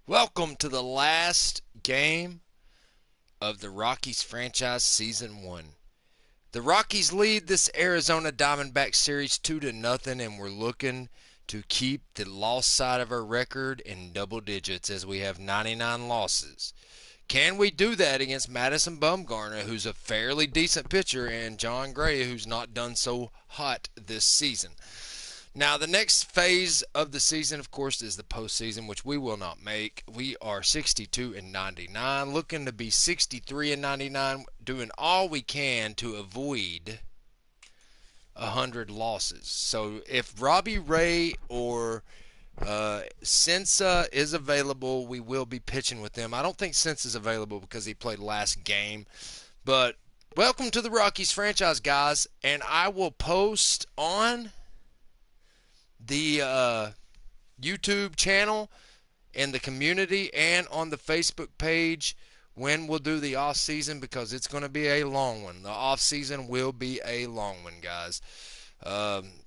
Welcome to the last game of the Rockies franchise season 1. The Rockies lead this Arizona Diamondback series 2-0, and we're looking to keep the loss side of our record in double digits as we have 99 losses. Can we do that against Madison Bumgarner, who's a fairly decent pitcher, and John Gray, who's not done so hot this season? Now, the next phase of the season, of course, is the postseason, which we will not make. We are 62 and 99, looking to be 63 and 99, doing all we can to avoid 100 losses. So, if Robbie Ray or Sensa is available, we will be pitching with them. I don't think Sensa is available because he played last game, but welcome to the Rockies franchise, guys, and I will post on the YouTube channel and the community and on the Facebook page when we'll do the off season, because it's going to be a long one. The off season will be a long one, guys.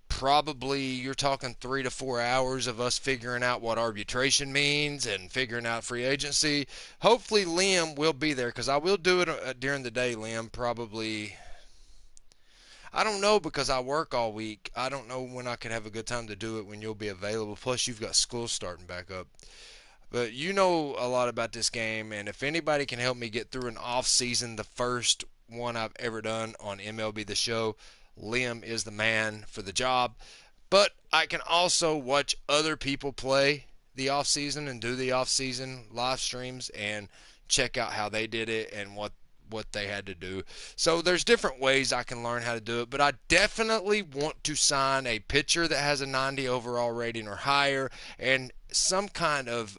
Probably you're talking 3 to 4 hours of us figuring out what arbitration means and figuring out free agency. Hopefully Liam will be there, because I will do it during the day, Liam. Probably, I don't know, because I work all week. I don't know when I could have a good time to do it, when you'll be available. Plus, you've got school starting back up. But you know a lot about this game, and if anybody can help me get through an off season, the first one I've ever done on MLB The Show, Liam is the man for the job. But I can also watch other people play the off season and do the off season live streams and check out how they did it and what they had to do. So there's different ways I can learn how to do it, but I definitely want to sign a pitcher that has a 90 overall rating or higher, and some kind of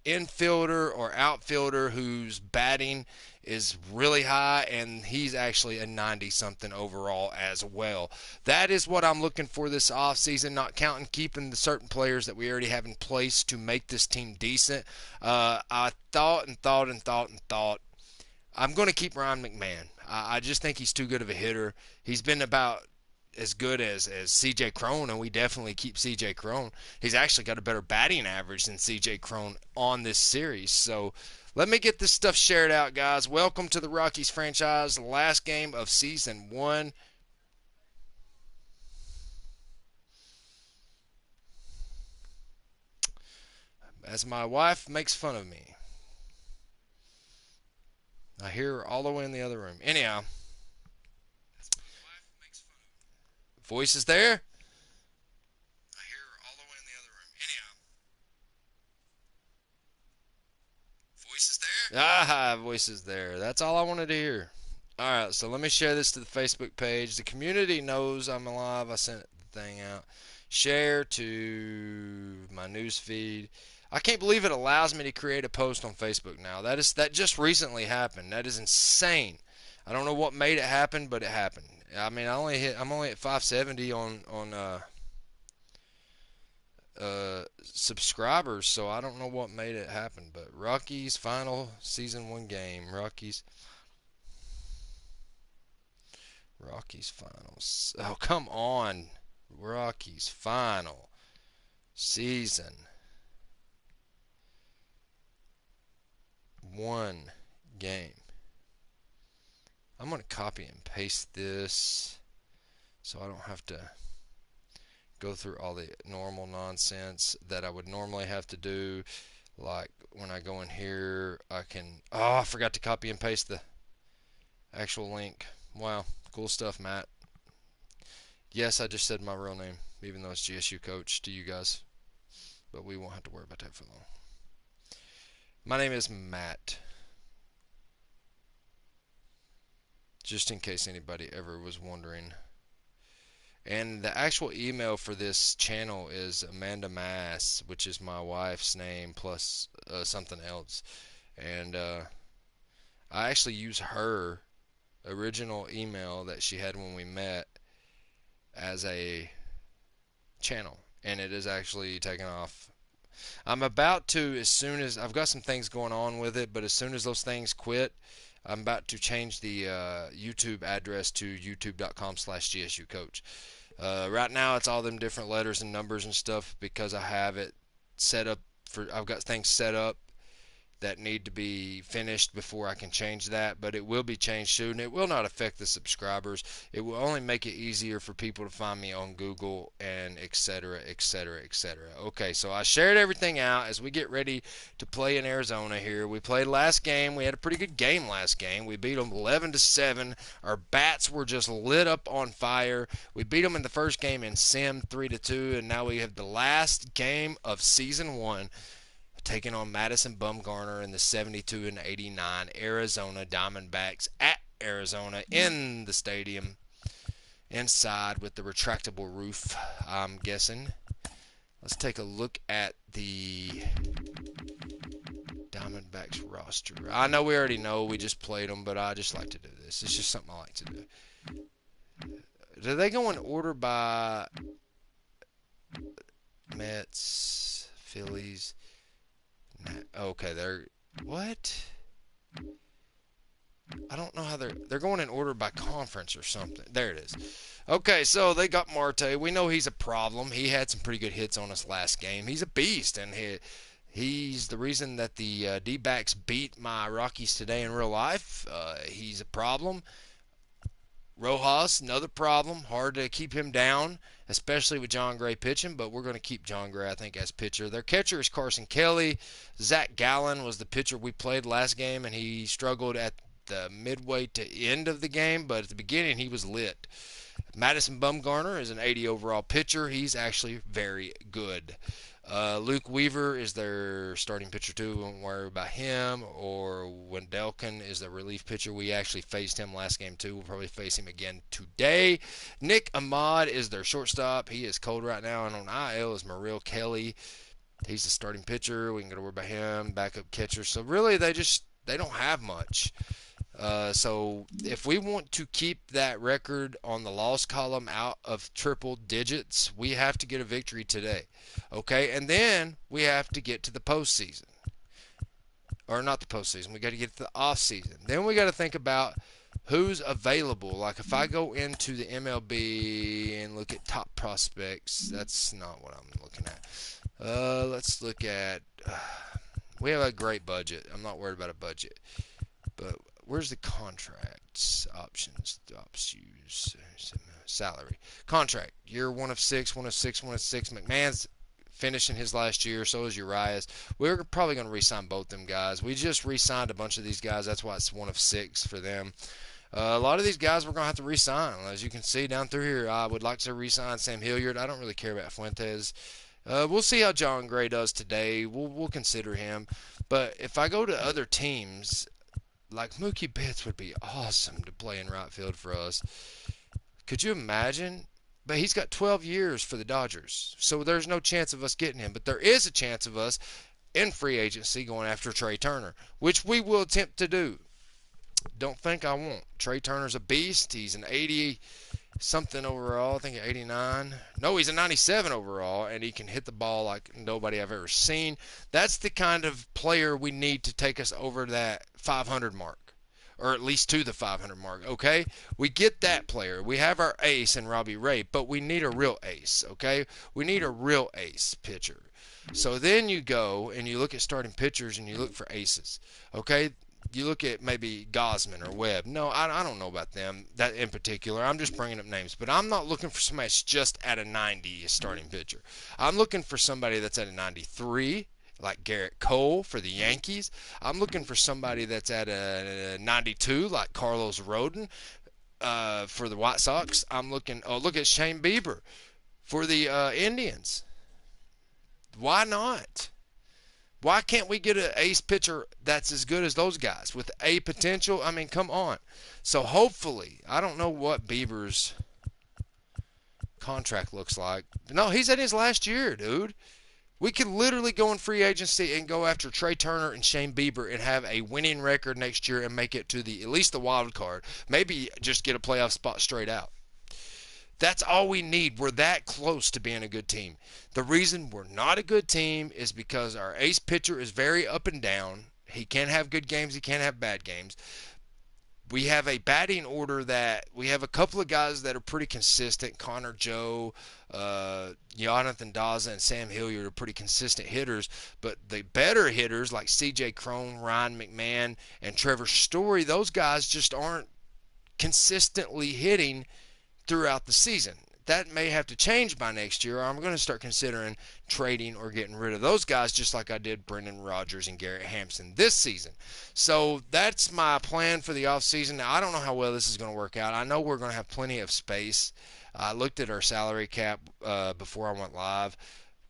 infielder or outfielder whose batting is really high and he's actually a 90 something overall as well. That is what I'm looking for this offseason, not counting keeping the certain players that we already have in place to make this team decent. I thought and thought and thought and thought I'm going to keep Ryan McMahon. I just think he's too good of a hitter. He's been about as good as C.J. Cron, and we definitely keep C.J. Cron. He's actually got a better batting average than C.J. Cron on this series. So let me get this stuff shared out, guys. Welcome to the Rockies franchise, last game of season 1. As my wife makes fun of me. I hear her all the way in the other room. Anyhow, voice is there. I hear her all the way in the other room. Anyhow, voice is there. Ah, voice is there. That's all I wanted to hear. All right, so let me share this to the Facebook page. The community knows I'm alive. I sent the thing out. Share to my news feed. I can't believe it allows me to create a post on Facebook now. That just recently happened. That is insane. I don't know what made it happen, but it happened. I mean, I'm only at 570 on subscribers, so I don't know what made it happen. But Rockies final season 1 game. Rockies finals. Oh, come on. Rockies final season 1 game. I'm going to copy and paste this so I don't have to go through all the normal nonsense that I would normally have to do. Like when I go in here, I can. Oh, I forgot to copy and paste the actual link. Wow, cool stuff, Matt. Yes, I just said my real name, even though it's GSU coach to you guys. But we won't have to worry about that for long. My name is Matt. Just in case anybody ever was wondering. And the actual email for this channel is Amanda Mass, which is my wife's name plus something else. And I actually use her original email that she had when we met as a channel, and it is actually taken off. I'm about to, as soon as I've got some things going on with it, but as soon as those things quit, I'm about to change the YouTube address to youtube.com/gsucoach. Right now, it's all them different letters and numbers and stuff because I have it set up for. I've got things set up that need to be finished before I can change that, but it will be changed soon. It will not affect the subscribers. It will only make it easier for people to find me on Google and etc., etc., etc. Okay, so I shared everything out as we get ready to play in Arizona here. We played last game. We had a pretty good game last game. We beat them 11-7. Our bats were just lit up on fire. We beat them in the first game in Sim 3-2, and now we have the last game of season 1 taking on Madison Bumgarner in the 72-89 Arizona Diamondbacks at Arizona in the stadium inside with the retractable roof, I'm guessing. Let's take a look at the Diamondbacks roster. I know we already know, we just played them, but I just like to do this. It's just something I like to do. Do they go in order by Mets, Phillies? Okay, they're what? I don't know how they're going in order by conference or something. There it is. Okay, so they got Marte. We know he's a problem. He had some pretty good hits on us last game. He's a beast, and he's the reason that the D-backs beat my Rockies today in real life. He's a problem. Rojas, another problem. Hard to keep him down, especially with John Gray pitching, but we're going to keep John Gray, I think, as pitcher. Their catcher is Carson Kelly. Zach Gallen was the pitcher we played last game, and he struggled at the midway to end of the game, but at the beginning he was lit. Madison Bumgarner is an 80 overall pitcher. He's actually very good. Luke Weaver is their starting pitcher too. Won't worry about him. Or Wendelken is the relief pitcher. We actually faced him last game too. We'll probably face him again today. Nick Ahmad is their shortstop. He is cold right now. And on IL is Merrill Kelly. He's the starting pitcher. We can go to worry about him. Backup catcher. So really they don't have much. So if we want to keep that record on the loss column out of triple digits, we have to get a victory today. Okay, and then we have to get to the postseason. Or not the postseason, we got to get to the off season. Then we got to think about who's available. Like if I go into the MLB and look at top prospects, that's not what I'm looking at. Let's look at, we have a great budget. I'm not worried about a budget. But where's the contracts options? Ops use salary contract. Year 1 of 6, 1 of 6, 1 of 6. McMahon's finishing his last year. So is Urias. We're probably going to re-sign both them guys. We just re-signed a bunch of these guys. That's why it's 1 of 6 for them. A lot of these guys we're going to have to re-sign. As you can see down through here, I would like to re-sign Sam Hilliard. I don't really care about Fuentes. We'll see how John Gray does today. We'll consider him. But if I go to other teams, like Mookie Betts would be awesome to play in right field for us. Could you imagine? But he's got 12 years for the Dodgers, so there's no chance of us getting him. But there is a chance of us in free agency going after Trey Turner, which we will attempt to do. Don't think I won't. Trey Turner's a beast. He's an 80-something overall. I think 89. No, he's a 97 overall, and he can hit the ball like nobody I've ever seen. That's the kind of player we need to take us over that 500 mark, or at least to the 500 mark, okay? We get that player. We have our ace in Robbie Ray, but we need a real ace, okay? We need a real ace pitcher. So then you go and you look at starting pitchers and you look for aces, okay? You look at maybe Gosman or Webb. No, I don't know about them, that in particular. I'm just bringing up names. But I'm not looking for somebody that's just at a 90 starting pitcher. I'm looking for somebody that's at a 93, like Garrett Cole for the Yankees. I'm looking for somebody that's at a 92, like Carlos Rodon for the White Sox. I'm looking. Oh, look at Shane Bieber for the Indians. Why not? Why can't we get an ace pitcher that's as good as those guys with A potential? I mean, come on. So hopefully, I don't know what Bieber's contract looks like. No, he's at his last year, dude. We could literally go in free agency and go after Trey Turner and Shane Bieber and have a winning record next year and make it to at least the wild card. Maybe just get a playoff spot straight out. That's all we need. We're that close to being a good team. The reason we're not a good team is because our ace pitcher is very up and down. He can have good games. He can have bad games. We have a batting order that we have a couple of guys that are pretty consistent. Connor Joe, Jonathan Daza, and Sam Hilliard are pretty consistent hitters. But the better hitters like C.J. Crone, Ryan McMahon, and Trevor Story, those guys just aren't consistently hitting throughout the season. That may have to change by next year, or I'm going to start considering trading or getting rid of those guys just like I did Brendan Rodgers and Garrett Hampson this season. So that's my plan for the offseason. Now, I don't know how well this is going to work out. I know we're going to have plenty of space. I looked at our salary cap before I went live.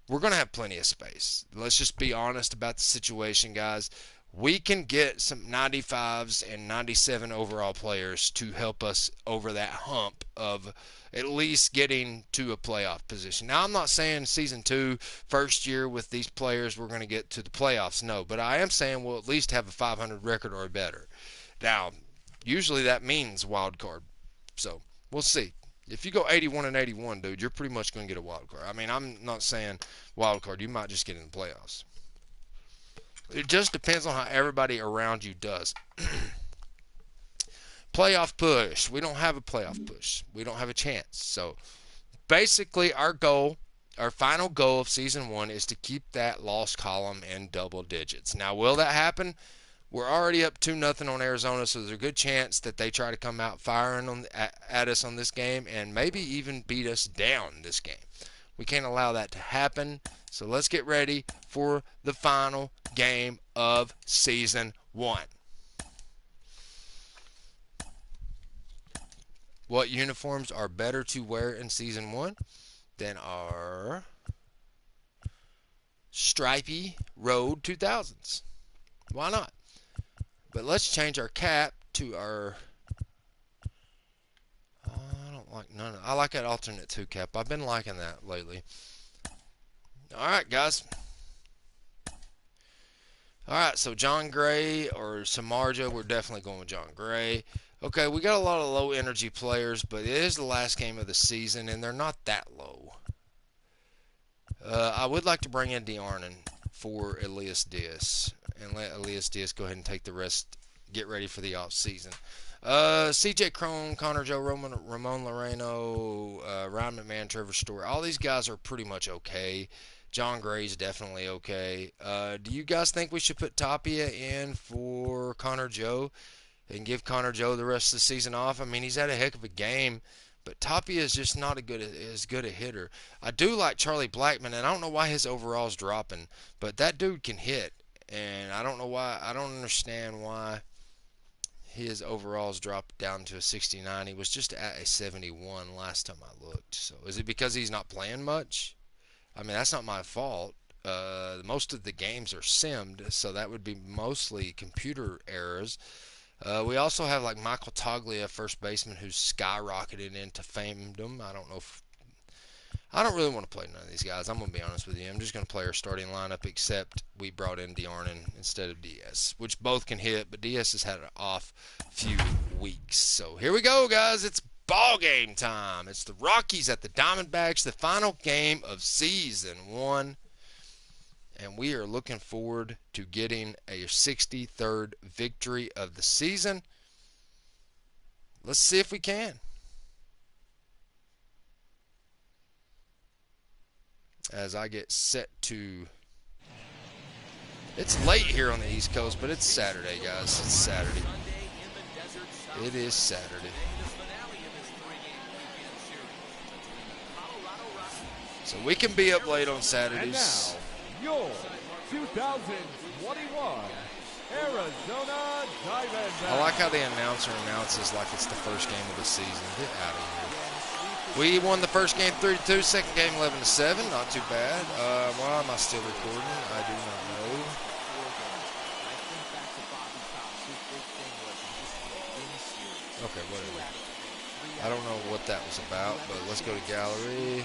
We're going to have plenty of space. Let's just be honest about the situation, guys. We can get some 95s and 97 overall players to help us over that hump of at least getting to a playoff position. Now, I'm not saying season 2, first year with these players, we're going to get to the playoffs. No, but I am saying we'll at least have a 500 record or better. Now, usually that means wild card. So, we'll see. If you go 81-81, dude, you're pretty much going to get a wild card. I mean, I'm not saying wild card. You might just get in the playoffs. It just depends on how everybody around you does. Playoff push. We don't have a playoff push. We don't have a chance. So basically our goal, our final goal of season 1 is to keep that loss column in double digits. Now, will that happen? We're already up 2-0 on Arizona, so there's a good chance that they try to come out firing at us on this game and maybe even beat us down this game. We can't allow that to happen. So let's get ready for the final game of season 1. What uniforms are better to wear in season 1 than our stripy Road 2000s? Why not? But let's change our cap to our... I don't like none of... I like that alternate 2 cap. I've been liking that lately. Alright, guys. Alright, so John Gray or Samardzija, we're definitely going with John Gray. Okay, we got a lot of low energy players, but it is the last game of the season, and they're not that low. I would like to bring in DeArnon for Elias Diaz, and let Elias Diaz go ahead and take the rest, get ready for the off season. C.J. Crone, Connor Joe, Ramon Loreno, Ryan McMahon, Trevor Story, all these guys are pretty much okay. John Gray's definitely okay. Do you guys think we should put Tapia in for Connor Joe and give Connor Joe the rest of the season off? I mean, he's had a heck of a game, but Tapia is just not as good a hitter. I do like Charlie Blackmon, and I don't know why his overall's dropping, but that dude can hit, and I don't know why. I don't understand why his overalls dropped down to a 69. He was just at a 71 last time I looked. So is it because he's not playing much? I mean, that's not my fault. Most of the games are simmed, so that would be mostly computer errors. We also have like Michael Toglia, first baseman, who's skyrocketed into famedom. I don't really want to play none of these guys. I'm going to be honest with you. I'm just going to play our starting lineup, except we brought in DeArnon instead of Diaz, which both can hit, but Diaz has had an off few weeks. So here we go, guys. It's ball game time. It's the Rockies at the Diamondbacks, the final game of season 1. And we are looking forward to getting a 63rd victory of the season. Let's see if we can. As I get set to... It's late here on the East Coast, but it's Saturday, guys. It's Saturday. It is Saturday. So we can be up late on Saturdays. And now, your 2021 Arizona Diamondbacks. I like how the announcer announces like it's the first game of the season. Get out of here. We won the first game 3-2, second game 11-7. Not too bad. Why am I still recording? I do not know. Okay, whatever. I don't know what that was about, but let's go to gallery.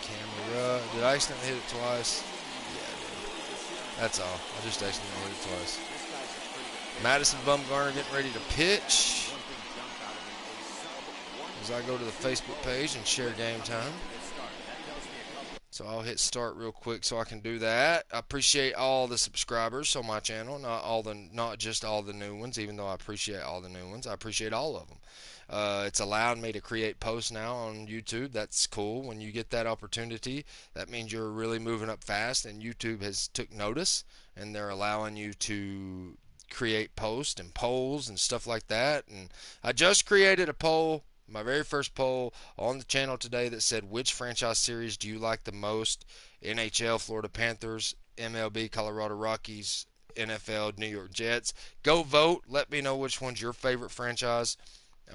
Camera. Did I accidentally hit it twice? Yeah, I did. That's all. I just accidentally hit it twice. Madison Bumgarner getting ready to pitch. As I go to the Facebook page and share game time. So I'll hit start real quick so I can do that. I appreciate all the subscribers on my channel, not just all the new ones, even though I appreciate all the new ones. I appreciate all of them. It's allowed me to create posts now on YouTube. That's cool. When you get that opportunity, that means you're really moving up fast, and YouTube has took notice, and they're allowing you to create posts and polls and stuff like that. And I just created a poll, my very first poll on the channel today, that said, which franchise series do you like the most? NHL, Florida Panthers; MLB, Colorado Rockies; NFL, New York Jets. Go vote. Let me know which one's your favorite franchise.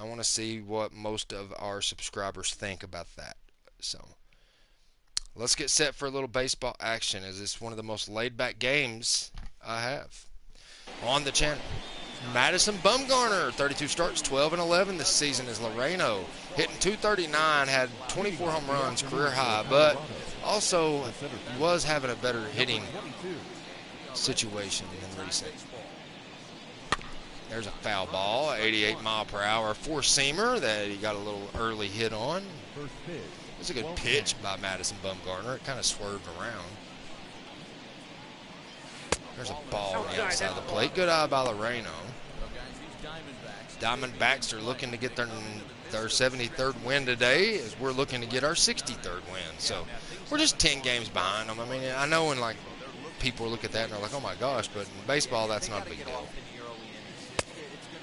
I want to see what most of our subscribers think about that. So let's get set for a little baseball action, as it's one of the most laid-back games I have on the channel. Madison Bumgarner, 32 starts, 12-11 this season as Loreno, hitting .239, had 24 home runs, career high, but also was having a better hitting situation than recent. There's a foul ball, 88 mile per hour four-seamer that he got a little early hit on. It was a good pitch by Madison Bumgarner. It kind of swerved around. There's a ball on the outside of the plate. Good eye by Loreno. Diamondbacks are looking to get their 73rd win today, as we're looking to get our 63rd win. So we're just 10 games behind them. I mean, I know when like people look at that and they're like, oh my gosh, but in baseball that's not a big deal.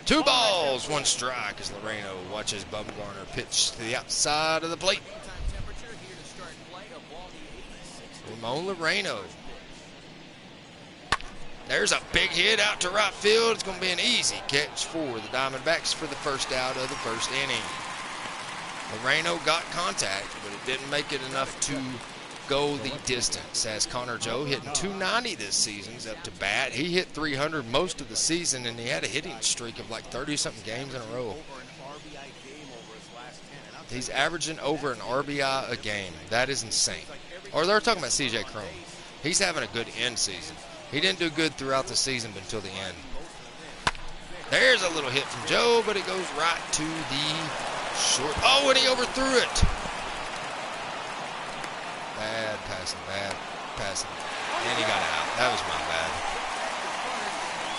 2 balls, 1 strike as Loreno watches Bumgarner pitch to the outside of the plate. Ramon Loreno. There's a big hit out to right field. It's going to be an easy catch for the Diamondbacks for the first out of the first inning. Loreno got contact, but it didn't make it enough to go the distance, as Connor Joe hitting .290 this season is up to bat. He hit .300 most of the season, and he had a hitting streak of like 30-something games in a row. He's averaging over an RBI a game. That is insane. Or they're talking about C.J. Cron. He's having a good end season. He didn't do good throughout the season, but until the end. There's a little hit from Joe, but it goes right to the short. Oh, and he overthrew it. Bad passing. And he got out. That was my bad.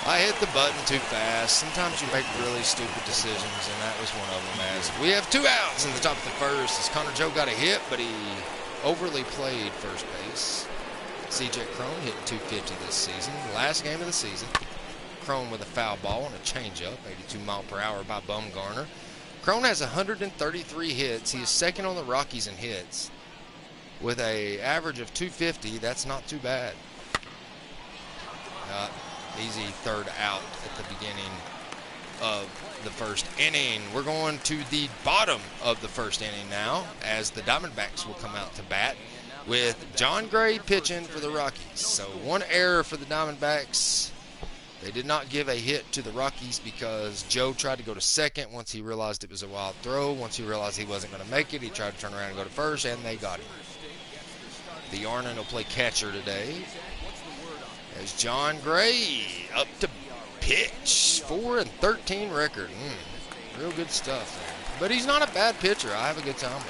I hit the button too fast. Sometimes you make really stupid decisions, and that was one of them. As we have 2 outs in the top of the first, as Connor Joe got a hit, but he overly played first base. C.J. Cron hitting .250 this season. Last game of the season. Cron with a foul ball and a changeup, 82 mile per hour by Bumgarner. Cron has 133 hits. He is second on the Rockies in hits with a average of .250. That's not too bad. Easy third out at the beginning of the first inning. We're going to the bottom of the first inning now, as the Diamondbacks will come out to bat with John Gray pitching for the Rockies. So 1 error for the Diamondbacks. They did not give a hit to the Rockies because Joe tried to go to second once he realized it was a wild throw. Once he realized he wasn't going to make it, he tried to turn around and go to first, and they got him. The Yarnan will play catcher today, as John Gray up to pitch. 4-13 record. Real good stuff there. But he's not a bad pitcher. I have a good time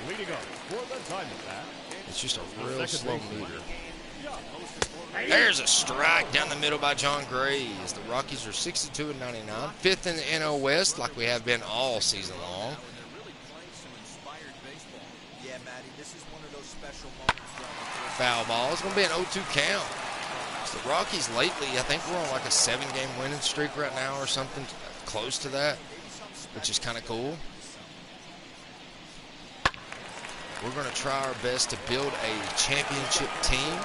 with him. It's just a real slow mover. There's a strike down the middle by John Gray, as the Rockies are 62-99. 5th in the NL West, like we have been all season long. Foul ball. It's going to be an 0-2 count. The Rockies lately, I think we're on like a 7-game winning streak right now or something close to that, which is kind of cool. We're going to try our best to build a championship team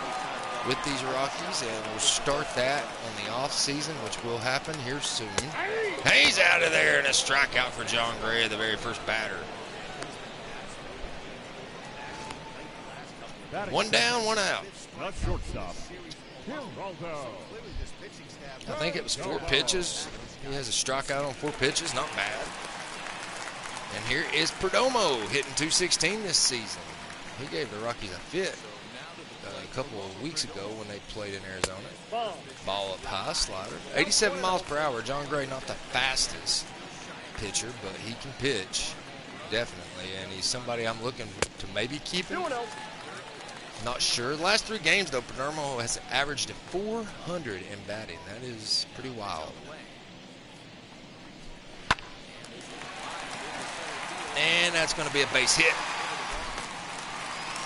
with these Rockies, and we'll start that on the off season, which will happen here soon. He's out of there, and a strikeout for John Gray, the very first batter. 1 down, 1 out. I think it was 4 pitches. He has a strikeout on 4 pitches. Not bad. And here is Perdomo hitting .216 this season. He gave the Rockies a fit a couple of weeks ago when they played in Arizona. Ball up high, slider. 87 miles per hour. John Gray, not the fastest pitcher, but he can pitch, definitely. And he's somebody I'm looking to maybe keep him Not sure. The last 3 games, though, Perdomo has averaged 400 in batting. That is pretty wild. And that's going to be a base hit.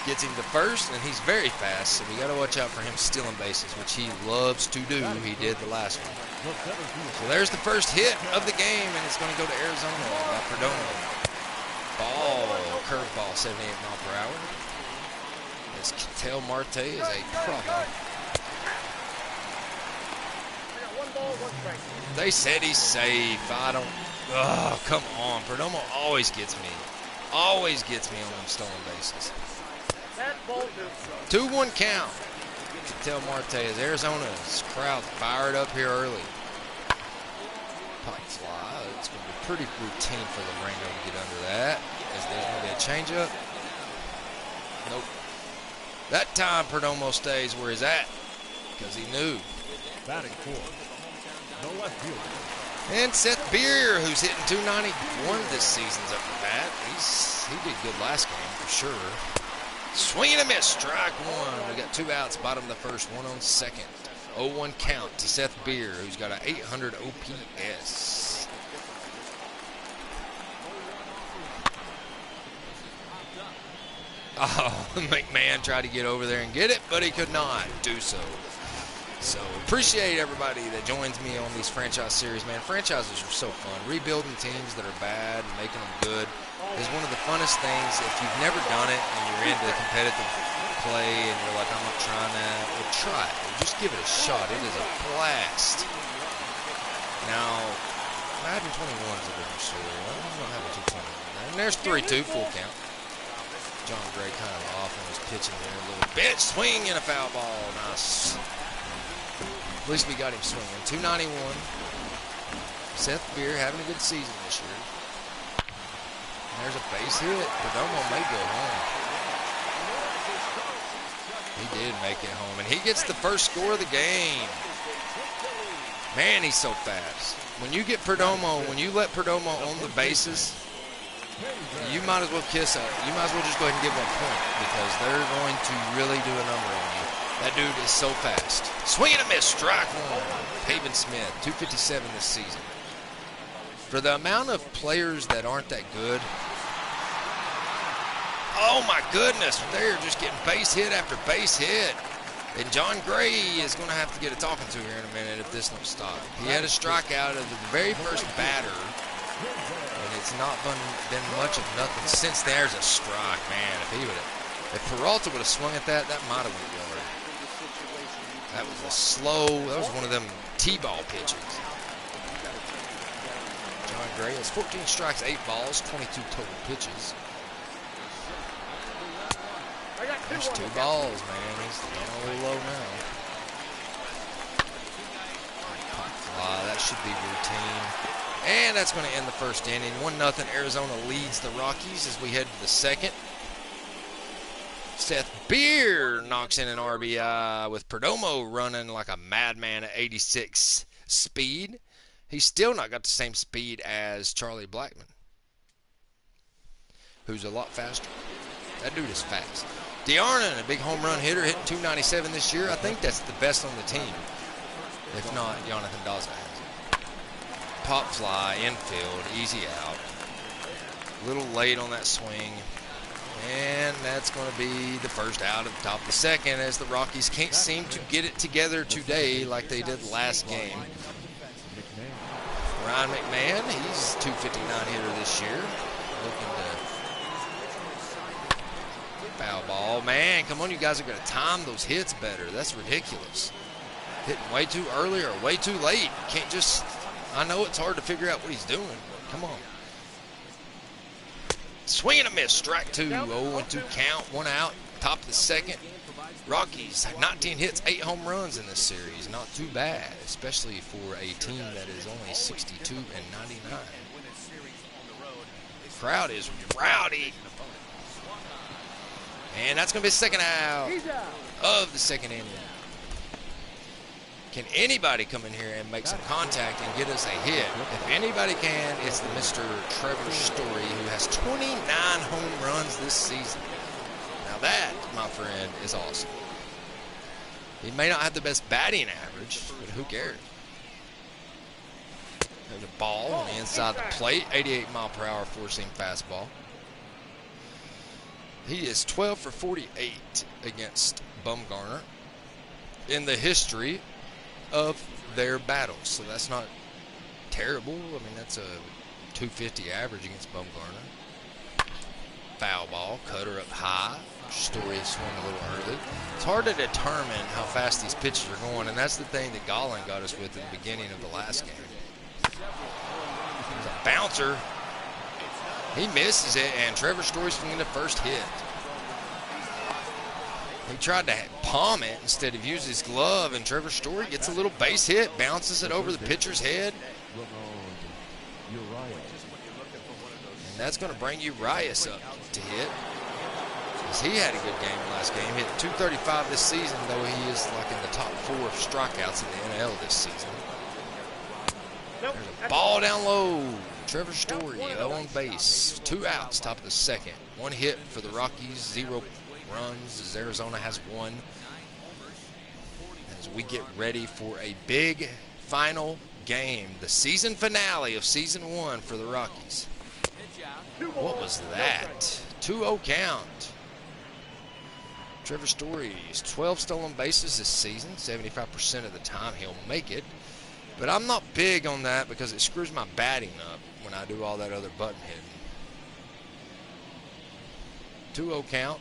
Gets him to first, and he's very fast, so we got to watch out for him stealing bases, which he loves to do. He did the last one. So there's the first hit of the game, and it's going to go to Arizona by Perdomo. Ball, curveball, 78 mile per hour. This Ketel Marte is a problem. They said he's safe. I don't. Oh, come on. Perdomo always gets me. Always gets me on them stolen bases. 2-1 count. Ketel Marte as Arizona's crowd fired up here early. Pop fly. It's going to be pretty routine for Laredo to get under that. As there's going to be a changeup. Nope. That time Perdomo stays where he's at because he knew. Batting fourth. No left fielder. And Seth Beer, who's hitting 291 this season's up to bat. He did good last game for sure. Swing and a miss, strike one. We got 2 outs, bottom of the first, 1 on second. 0-1 count to Seth Beer, who's got an 800 OPS. Oh, McMahon tried to get over there and get it, but he could not do so. So appreciate everybody that joins me on these franchise series, man. Franchises are so fun. Rebuilding teams that are bad and making them good is one of the funnest things. If you've never done it and you're into competitive play and you're like, I'm not trying that, well, try it. Just give it a shot. It is a blast. Now, Madden 21 is a different story. I'm not having 221. And there's 3-2, full count. John Gray kind of off on his pitching there a little bit. Swing and a foul ball. Nice. At least we got him swinging. 291. Seth Beer having a good season this year. And there's a base hit. Perdomo may go home. He did make it home. And he gets the first score of the game. Man, he's so fast. When you get Perdomo, when you let Perdomo on the bases, you might as well kiss it. You might as well just go ahead and give him a point because they're going to really do a number on you. That dude is so fast. Swing and a miss, strike one. Pavin Smith, 257 this season. For the amount of players that aren't that good, oh my goodness, they're just getting base hit after base hit. And John Gray is going to have to get a talking to here in a minute if this don't stop. He had a strikeout of the very first batter, and it's not been much of nothing since there's a strike. Man, if Peralta would have swung at that, that might have went yard. That was that was one of them T-ball pitches. John Gray has 14 strikes, 8 balls, 22 total pitches. There's 2 balls, man. He's down a little low now. Pop fly, that should be routine. And that's going to end the first inning. 1-0. Arizona leads the Rockies as we head to the second. Seth Beer knocks in an RBI with Perdomo running like a madman at 86 speed. He's still not got the same speed as Charlie Blackmon, who's a lot faster. That dude is fast. DeArnon, a big home run hitter, hitting 297 this year. I think that's the best on the team. If not, Jonathan Daza has it. Pop fly, infield, easy out. A little late on that swing. And that's going to be the first out of the top of the second as the Rockies can't seem to get it together today like they did last game. Ryan McMahon, he's 259 hitter this year. Looking to foul ball. Man, come on, you guys are going to time those hits better. That's ridiculous. Hitting way too early or way too late. You can't just, I know it's hard to figure out what he's doing, but come on. Swing and a miss, strike 2, 0-2 count, 1 out, top of the second. Rockies, 19 hits, 8 home runs in this series. Not too bad, especially for a team that is only 62 and 99. The crowd is rowdy. And that's going to be the second out of the second inning. Can anybody come in here and make some contact and get us a hit? If anybody can, it's Mr. Trevor Story, who has 29 home runs this season. Now that, my friend, is awesome. He may not have the best batting average, but who cares? There's a ball on the inside the plate, 88 mile per hour four-seam fastball. He is 12 for 48 against Bumgarner in the history of their battles. So that's not terrible. I mean, that's a 250 average against Bumgarner. Foul ball, cutter up high. Story swung a little early. It's hard to determine how fast these pitches are going, and that's the thing that Gollan got us with at the beginning of the last game. There's a bouncer. He misses it, and Trevor Story's swinging the first hit. He tried to palm it instead of use his glove, and Trevor Story gets a little base hit, bounces it over the pitcher's head. And that's going to bring Urias up to hit. Because he had a good game last game. Hit 235 this season, though he is like in the top 4 of strikeouts in the NL this season. There's a ball down low. Trevor Story, 0 on base. 2 outs, top of the second. 1 hit for the Rockies, 0 runs as Arizona has 1. As we get ready for a big final game, the season finale of season 1 for the Rockies. What was that? 2-0 count. Trevor Story's 12 stolen bases this season. 75% of the time he'll make it. But I'm not big on that because it screws my batting up when I do all that other button hitting. 2-0 count.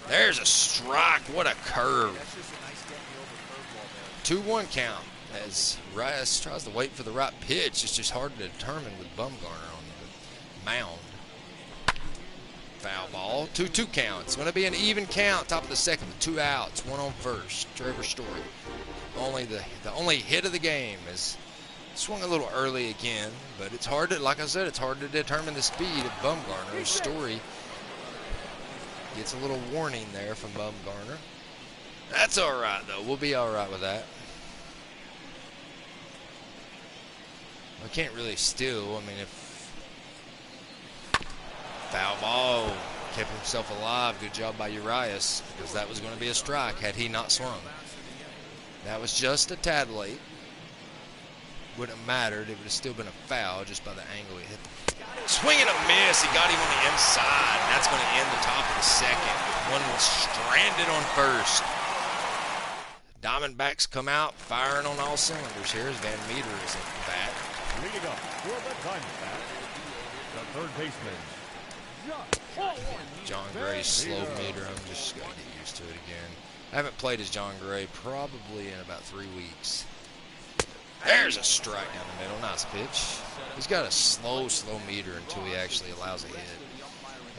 There's a strike. What a curve. 2-1 count as Rice tries to wait for the right pitch. It's just hard to determine with Bumgarner on the mound. Foul ball. 2-2 count. It's going to be an even count. Top of the second with 2 outs. 1 on first. Trevor Story. The only hit of the game is swung a little early again, but it's hard to, like I said, it's hard to determine the speed of Bumgarner. Story gets a little warning there from Bumgarner. That's all right, though. We'll be all right with that. I can't really steal. I mean, if foul ball kept himself alive, good job by Urias, because that was going to be a strike had he not swung. That was just a tad late. Wouldn't have mattered. It would have still been a foul just by the angle he hit. Swing and a miss. He got him on the inside. And that's going to end the top of the second. One was stranded on first. Diamondbacks come out firing on all cylinders here as Van Meter is at the bat. Leading up for the Diamondbacks, the third baseman, John Gray's slow meter. I'm just going to get used to it again. I haven't played as John Gray probably in about 3 weeks. There's a strike down the middle. Nice pitch. He's got a slow meter until he actually allows a hit.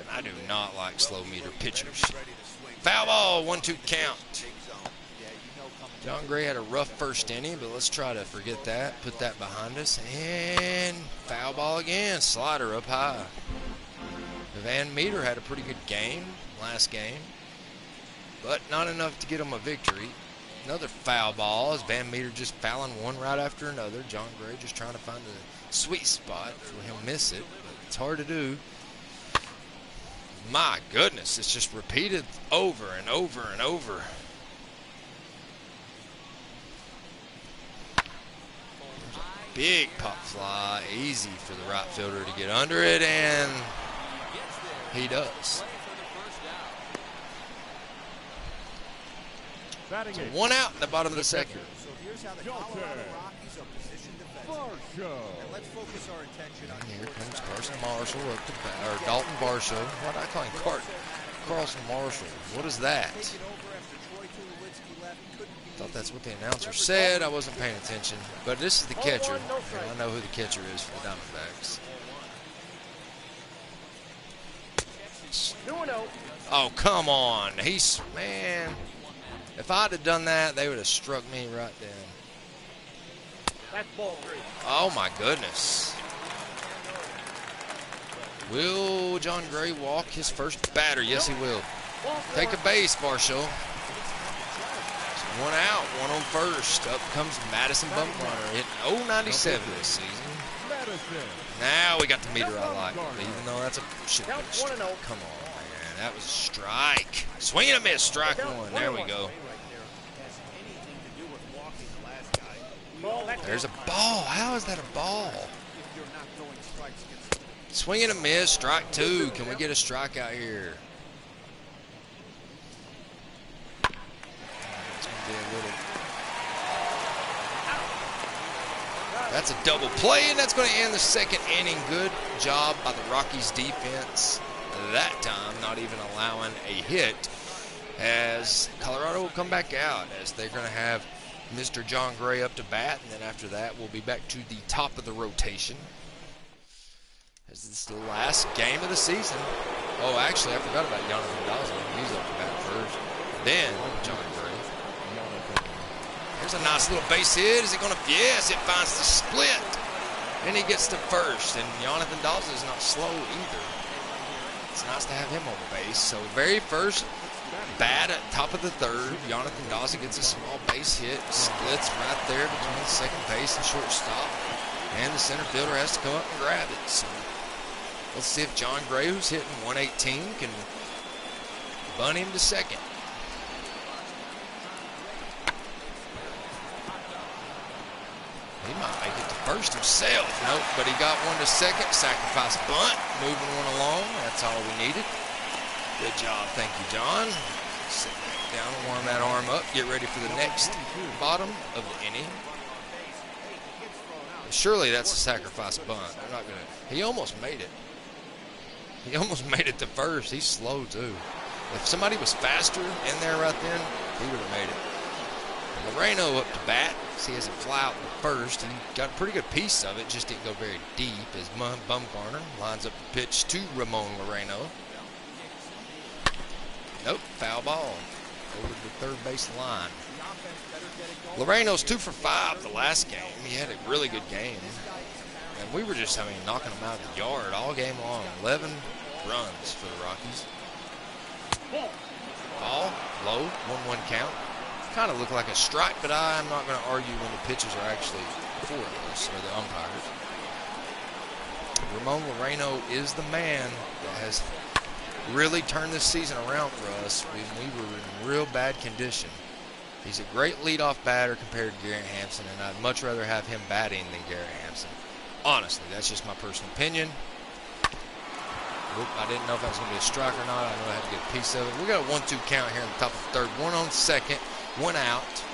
And I do not like slow meter pitchers. Foul ball, 1-2 count. John Gray had a rough first inning, but let's try to forget that. Put that behind us. And foul ball again. Slider up high. Van Meter had a pretty good game last game, but not enough to get him a victory. Another foul ball as Van Meter just fouling one right after another. John Gray just trying to find a sweet spot where he'll miss it, but it's hard to do. My goodness, it's just repeated over and over and over. There's a big pop fly, easy for the right fielder to get under it, and he does. So 1 out in the bottom of the second. So here's how the Colorado Rockies are positioned defensively. And let's focus our attention on here comes Carson Marshall up to bat, or Dalton Varsho. Why did I call him Carson Marshall? What is that? Thought that's what the announcer said. I wasn't paying attention. But this is the catcher. And I know who the catcher is for the Diamondbacks. Oh, come on. Man. If I'd have done that, they would have struck me right down. That's ball 3. Oh, my goodness. Will John Gray walk his first batter? Yes, he will. Take a base, Varsho. 1 out, 1 on first. Up comes Madison Bumgarner, hitting .097 this season. Now we got the meter I like, even though that's a shit pitch. Come on, man. that was a strike. Swing and a miss, strike one. There we go. There's a ball. How is that a ball? Swing and a miss, strike two. Can we get a strikeout here? It's going to be a little... That's a double play, and that's going to end the second inning. Good job by the Rockies defense that time, not even allowing a hit, as Colorado will come back out as they're going to have Mr. John Gray up to bat, and then after that we'll be back to the top of the rotation. As this is the last game of the season. Oh, actually, I forgot about Jonathan Dawson. He's up to bat first. Then John Gray. There's a nice little base hit. Is it going to? Yes, it finds the split. And he gets to first. And Jonathan Dawson is not slow either. It's nice to have him on base. So very first bat at top of the third. Jonathan Dawson gets a small base hit. Splits right there between second base and shortstop. And the center fielder has to come up and grab it. So let's see if John Gray, who's hitting 118, can bunt him to second. He might make it to first himself. Nope, but he got one to second. Sacrifice bunt. Moving one along. That's all we needed. Good job. Thank you, John. Sit back down and warm that arm up. Get ready for the next bottom of the inning. Surely that's a sacrifice bunt. I'm not gonna. He almost made it. He almost made it to first. He's slow, too. If somebody was faster in there right then, he would have made it. Moreno up to bat. See, he has a fly out to first. He got a pretty good piece of it, just didn't go very deep as Bumgarner lines up the pitch to Ramon Moreno. Nope, foul ball. Over the third base line. Moreno's 2 for 5 the last game. He had a really good game. And we were just, knocking him out of the yard all game long. 11 runs for the Rockies. Ball, low, 1-1 count. Kind of looked like a strike, but I'm not going to argue when the pitches are actually for us, or the umpires. Ramon Moreno is the man that has really turned this season around for us when we were in real bad condition. He's a great leadoff batter compared to Garrett Hampson, and I'd much rather have him batting than Garrett Hampson. Honestly, that's just my personal opinion. Oop, I didn't know if that was going to be a strike or not. I know I had to get a piece of it. We got a 1-2 count here in the top of the third. One on second, one out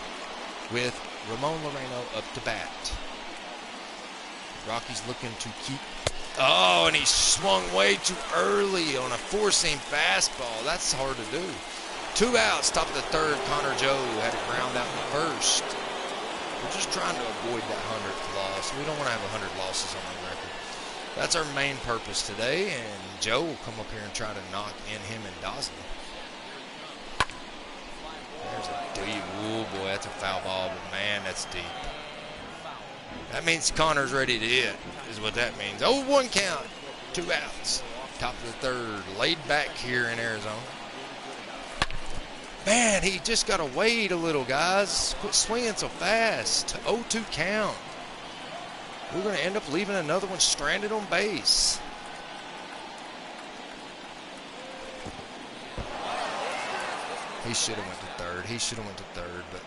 with Ramon Moreno up to bat. Rockies looking to keep. Oh, and he swung way too early on a four-seam fastball. That's hard to do. 2 outs, top of the third. Connor Joe had a ground out in the first. We're just trying to avoid that 100th loss. We don't want to have 100 losses on our record. That's our main purpose today, and Joe will come up here and try to knock in him and Dawson. There's a deep. Ooh, boy, that's a foul ball, but man, that's deep. That means Connor's ready to hit, is what that means. 0-1 count, 2 outs. Top of the third, laid back here in Arizona. Man, he just got to wait a little, guys. Quit swinging so fast. 0-2 count. We're going to end up leaving another one stranded on base. He should have went to third. He should have went to third, but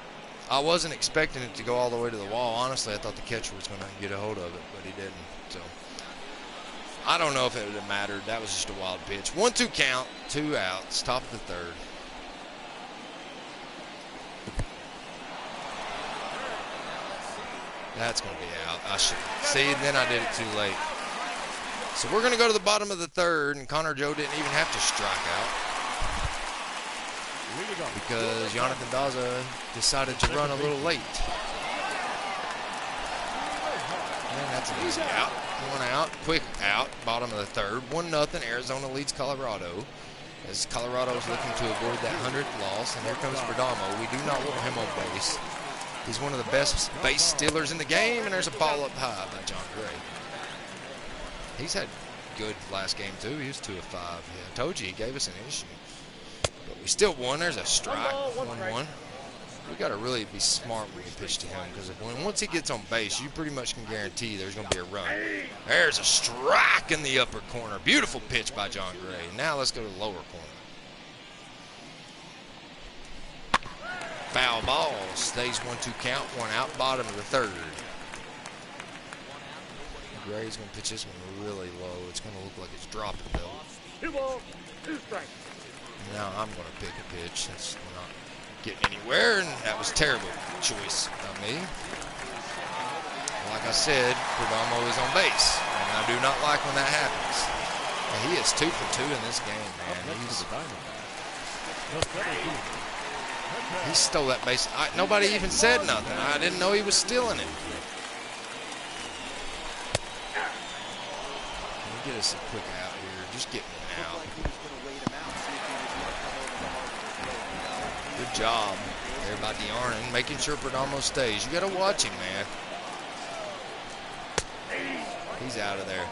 I wasn't expecting it to go all the way to the wall. Honestly, I thought the catcher was going to get a hold of it, but he didn't. So I don't know if it would have mattered. That was just a wild pitch. 1-2 count, 2 outs, top of the third. That's going to be out. I should see. Then I did it too late. So we're going to go to the bottom of the third, and Connor Joe didn't even have to strike out because Jonathan Daza decided to run a little late. And that's an easy out. 1 out, quick out, bottom of the third. 1-0. Arizona leads Colorado as Colorado is looking to avoid that 100th loss. And here comes Perdomo. We do not want him on base. He's one of the best base stealers in the game, and there's a ball up high by John Gray. He's had good last game, too. He was 2 of 5. Yeah, I told you he gave us an issue. But we still won. There's a strike, 1-1. We got to really be smart when we pitch to him, because once he gets on base, you pretty much can guarantee there's going to be a run. There's a strike in the upper corner. Beautiful pitch by John Gray. Now let's go to the lower corner. Foul ball. Stays 1-2 count. One out. Bottom of the third. Gray's going to pitch this one really low. It's going to look like it's dropping, though. 2 balls, 2 strikes. Now I'm going to pick a pitch. That's not getting anywhere, and that was a terrible choice by me. Like I said, Perdomo is on base, and I do not like when that happens. And he is 2 for 2 in this game, man. He stole that base. Nobody even said nothing. I didn't know he was stealing it. Get us a quick out here. Just get me out. Good job there by DeArnon, making sure Perdomo stays. You got to watch him, man. He's out of there.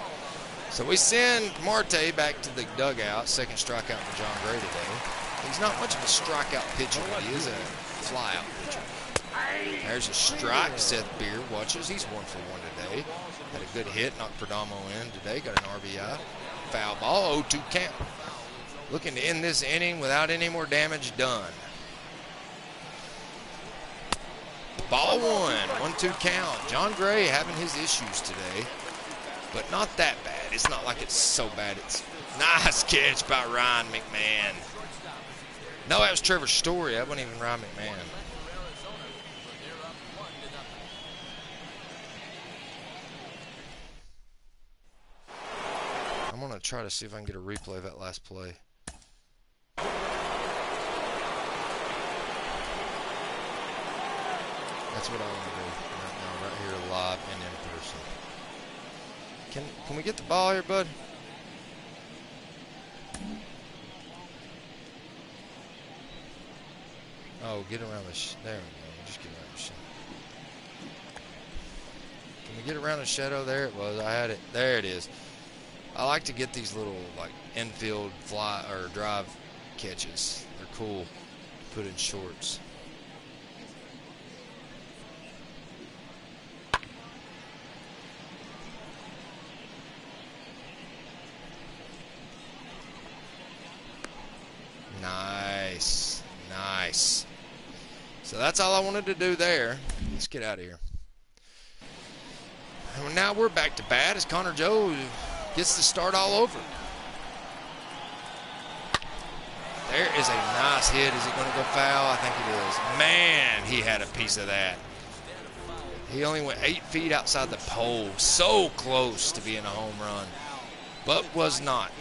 So we send Marte back to the dugout. Second strikeout for John Gray today. He's not much of a strikeout pitcher, but he is a flyout pitcher. There's a strike. Seth Beer watches. He's 1 for 1 today. Had a good hit, knocked Perdomo in today. Got an RBI. Foul ball, 0-2 count. Looking to end this inning without any more damage done. Ball 1-2 count. John Gray having his issues today, but not that bad. It's not like it's so bad. It's nice catch by Ryan McMahon. No, that was Trevor Story. That wasn't even Ryan McMahon. I'm going to try to see if I can get a replay of that last play. That's what I want to do right now, right here, live and in person. Can we get the ball here, bud? Oh, get around the there we go. Just get around the shadow. Can we get around the shadow? There it was. I had it. There it is. I like to get these little like infield fly or drive catches. They're cool to put in shorts. Nice. Nice. So that's all I wanted to do there. Let's get out of here. And now we're back to bat as Connor Joe gets to start all over. There is a nice hit. Is it going to go foul? I think it is. Man, he had a piece of that. He only went 8 feet outside the pole. So close to being a home run, but was not.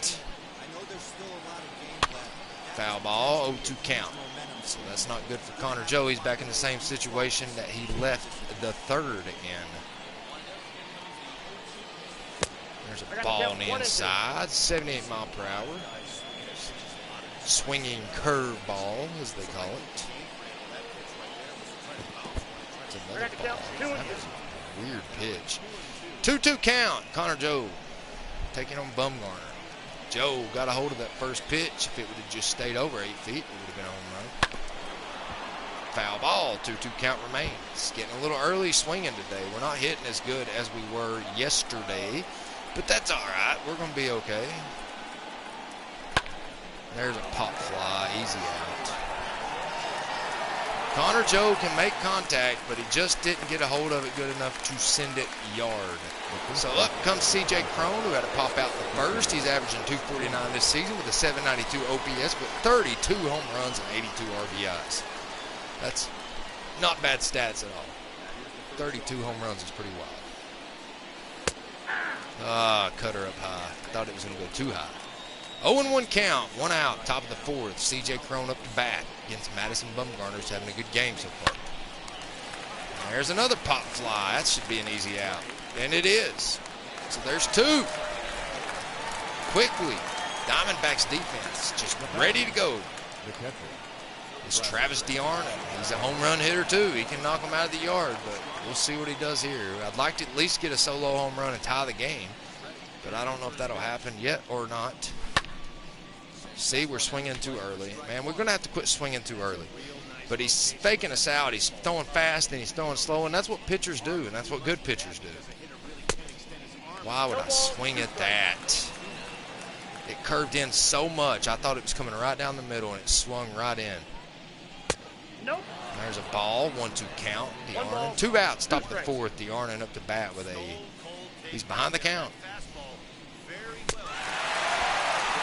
Foul ball, 0-2 count. So that's not good for Connor Joe. He's back in the same situation that he left the third in. There's a ball on the inside, 78 mile per hour. Swinging curve ball, as they call it. It's another ball. That was a weird pitch. 2-2 count. Connor Joe taking on Bumgarner. Joe got a hold of that first pitch. If it would have just stayed over 8 feet, it would have been a home run. Foul ball, 2-2 count remains. Getting a little early swinging today. We're not hitting as good as we were yesterday, but that's all right. We're going to be okay. There's a pop fly, easy out. Connor Joe can make contact, but he just didn't get a hold of it good enough to send it yard. So up comes C.J. Crone, who had to pop out the first. He's averaging 249 this season with a 792 OPS, with 32 home runs and 82 RBIs. That's not bad stats at all. 32 home runs is pretty wild. Cut her up high. Thought it was going to go too high. 0-1 count, 1 out, top of the fourth. C.J. Crone up to bat against Madison Bumgarner, who's having a good game so far. And there's another pop fly. That should be an easy out. And it is. So there's 2. Quickly, Diamondbacks defense just ready to go. It's Travis DeArnon. He's a home run hitter too. He can knock them out of the yard, but we'll see what he does here. I'd like to at least get a solo home run and tie the game, but I don't know if that'll happen yet or not. See, we're swinging too early. Man, we're going to have to quit swinging too early. But he's faking us out. He's throwing fast and he's throwing slow, and that's what pitchers do, and that's what good pitchers do. Why would I swing at that? It curved in so much. I thought it was coming right down the middle, and it swung right in. There's a ball, 1-2 count. DeArnon, 2 outs, top of the fourth. DeArnon up to bat with he's behind the count.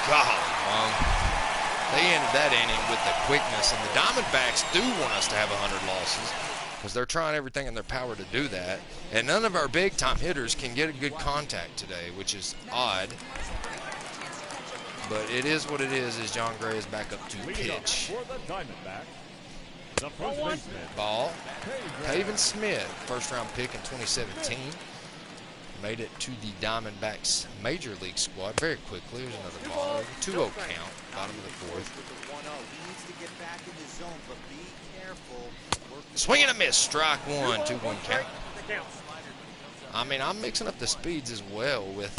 God, they ended that inning with the quickness, and the Diamondbacks do want us to have 100 losses because they're trying everything in their power to do that. And none of our big-time hitters can get a good contact today, which is odd. But it is what it is as John Gray is back up to pitch. Ball. Pavin Smith, first-round pick in 2017. Made it to the Diamondbacks Major League squad very quickly. There's another ball. 2-0 count, bottom of the fourth. Swing and a miss, strike one, 2-1 count. I mean, I'm mixing up the speeds as well with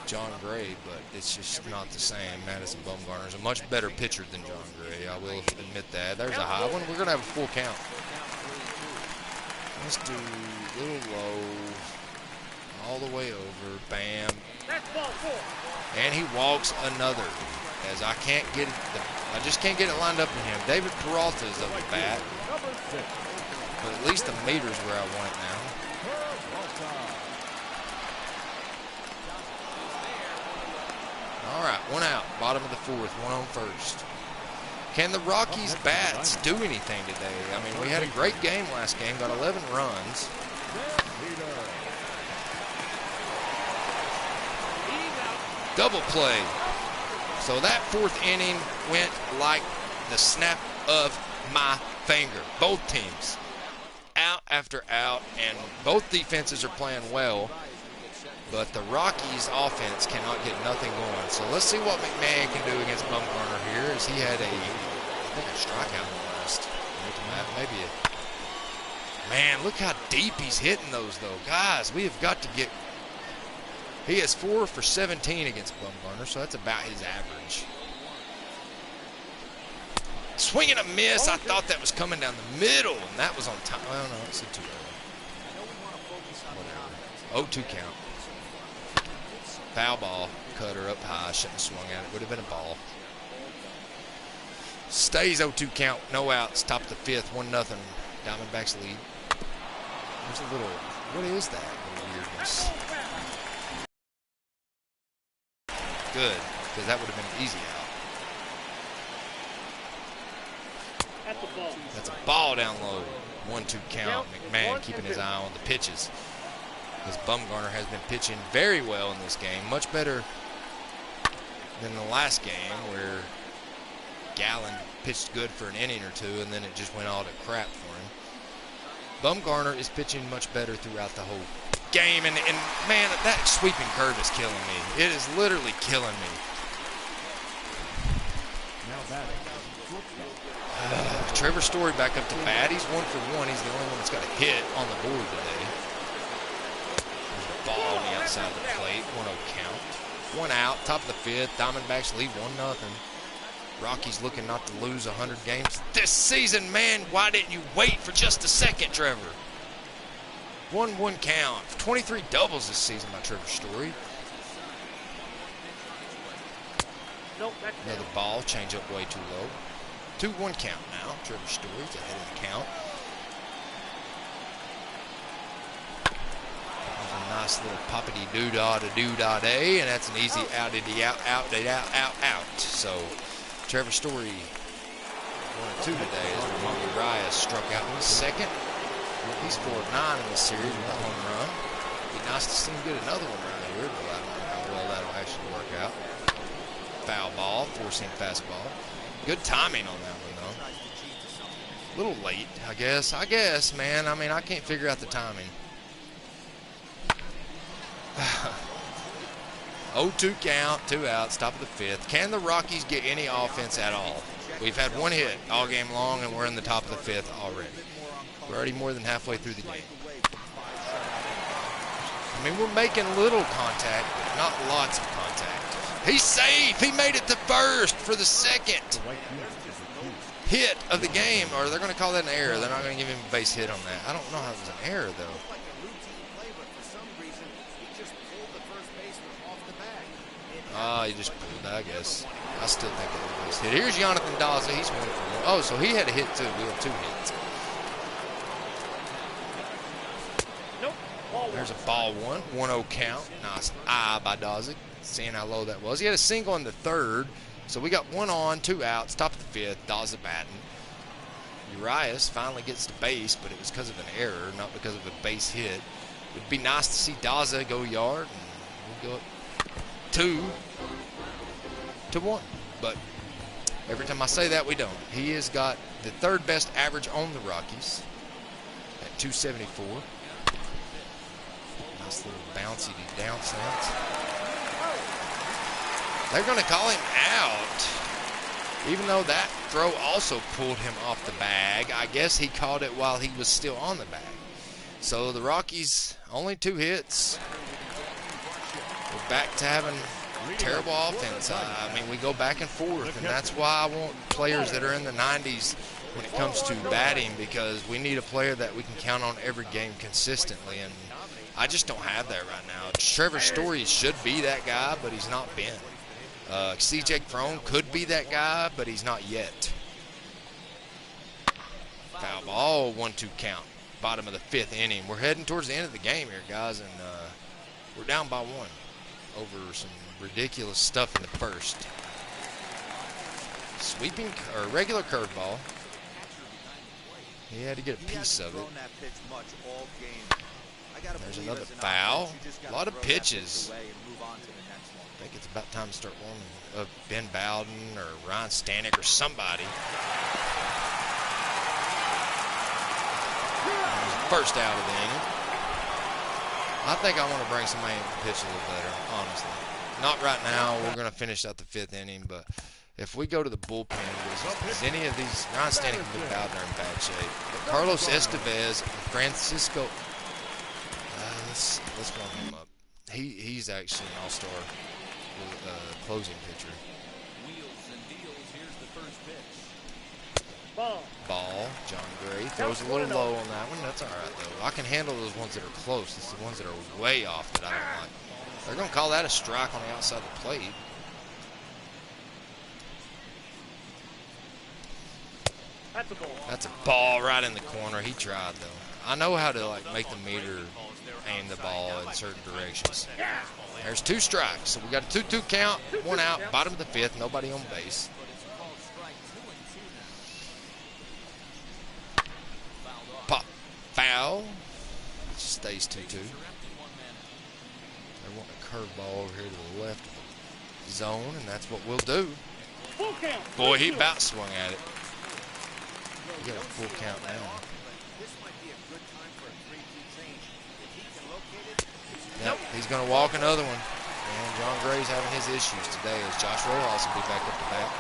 John Gray, but it's just not the same. Madison Bumgarner's a much better pitcher than John Gray. I will admit that. There's a high one. We're going to have a full count. Let's do a little low, all the way over, bam. And he walks another, as I can't get it, I just can't get it lined up in him. David Peralta is up the bat, but at least the meter's where I want it now. All right, 1 out, bottom of the fourth, 1 on first. Can the Rockies bats do anything today? I mean, we had a great game last game, got 11 runs. Double play. So that fourth inning went like the snap of my finger. Both teams out after out, and both defenses are playing well. But the Rockies offense cannot get nothing going. So let's see what McMahon can do against Bumgarner here, as he had I think a strikeout in the last. Maybe man, look how deep he's hitting those, though. Guys, we have got to get. He has 4 for 17 against Bumgarner, so that's about his average. Swing and a miss. I thought that was coming down the middle, and that was on time. Well, no, it's too early. 0-2 count. Foul ball, cutter up high, shouldn't have swung at it, would have been a ball. Stays 0-2 count, no outs, top of the fifth, 1-0, Diamondbacks lead. There's a little, what is that little weirdness? Good, because that would have been an easy out. That's a ball down low, 1-2 count. McMahon keeping his eye on the pitches. Because Bumgarner has been pitching very well in this game, much better than the last game where Gallen pitched good for an inning or two and then it just went all to crap for him. Bumgarner is pitching much better throughout the whole game, and man, that sweeping curve is killing me. It is literally killing me. Trevor Story back up to bat. He's 1 for 1. He's the only one that's got a hit on the board today. Ball on the outside of the plate, 1-0 count. 1 out, top of the fifth. Diamondbacks lead 1-0. Rockies looking not to lose 100 games this season. Man, why didn't you wait for just a second, Trevor? 1-1 count. 23 doubles this season by Trevor Story. Another ball, change up way too low. 2-1 count now. Trevor Story's ahead of the count. Nice little poppity doo-dah to doo-dah day, and that's an easy out. So Trevor Story 1-2 today as Ramon Urias struck out in the second. He's 4 of 9 in this series with a home run. Be nice to see him get another one right here, but I don't know how well that'll actually work out. Foul ball, four-seam fastball. Good timing on that one, though. A little late, I guess, man. I mean, I can't figure out the timing. 0-2 count, 2 outs, top of the fifth. Can the Rockies get any offense at all? We've had 1 hit all game long, and we're in the top of the fifth already. We're already more than halfway through the game. I mean, we're making little contact, but not lots of contact. He's safe. He made it to first for the second hit of the game, or they're going to call that an error. They're not going to give him a base hit on that. I don't know how it was an error, though. He just pulled, I guess. I still think it was a base hit. Here's Jonathan Daza. He's 1 for 1. Oh, so he had a hit too. We have 2 hits. There's a ball 1. 1-0 count. Nice eye by Daza. Seeing how low that was. He had a single in the 3rd. So we got 1 on, 2 outs. Top of the 5th. Daza batting. Urias finally gets to base, but it was because of an error, not because of a base hit. It would be nice to see Daza go yard, and we'll go up 2-1. But every time I say that, we don't. He has got the 3rd best average on the Rockies at 274. Nice little bouncy downce. They're going to call him out. Even though that throw also pulled him off the bag, I guess he caught it while he was still on the bag. So the Rockies, only 2 hits. We're back to having terrible offense. I mean, we go back and forth, and that's why I want players that are in the 90s when it comes to batting, because we need a player that we can count on every game consistently, and I just don't have that right now. Trevor Story should be that guy, but he's not been. C.J. Crone could be that guy, but he's not yet. Foul ball, 1-2 count. Bottom of the 5th inning. We're heading towards the end of the game here, guys, and we're down by 1 over some ridiculous stuff in the 1st. Sweeping or regular curveball. He had to get a piece of it. There's another foul. A lot of pitches. I think it's about time to start warming up Ben Bowden or Ryan Stanek or somebody. First out of the inning. I think I want to bring somebody in to pitch a little better, honestly. Not right now. We're going to finish out the 5th inning, but if we go to the bullpen, is any of these, Ryan Stanek and Ben Bowden are in bad shape. But Carlos Estevez and Francisco, let's warm him up. He's actually an all-star closing pitcher. Ball. John Gray throws a little low on that one. That's all right, though. I can handle those ones that are close. It's the ones that are way off that I don't like. They're going to call that a strike on the outside of the plate. That's a ball right in the corner. He tried, though. I know how to make the meter aim the ball in certain directions. There's 2 strikes. So we got a 2-2 count, 1 out, bottom of the 5th, nobody on base. Pop. Foul. Stays 2-2. They want a curveball over here to the left of the zone, and that's what we'll do. Boy, he about swung at it. We got a full count now. Yep, he's going to walk another one. And John Gray's having his issues today as Josh Rojas will be back up to bat.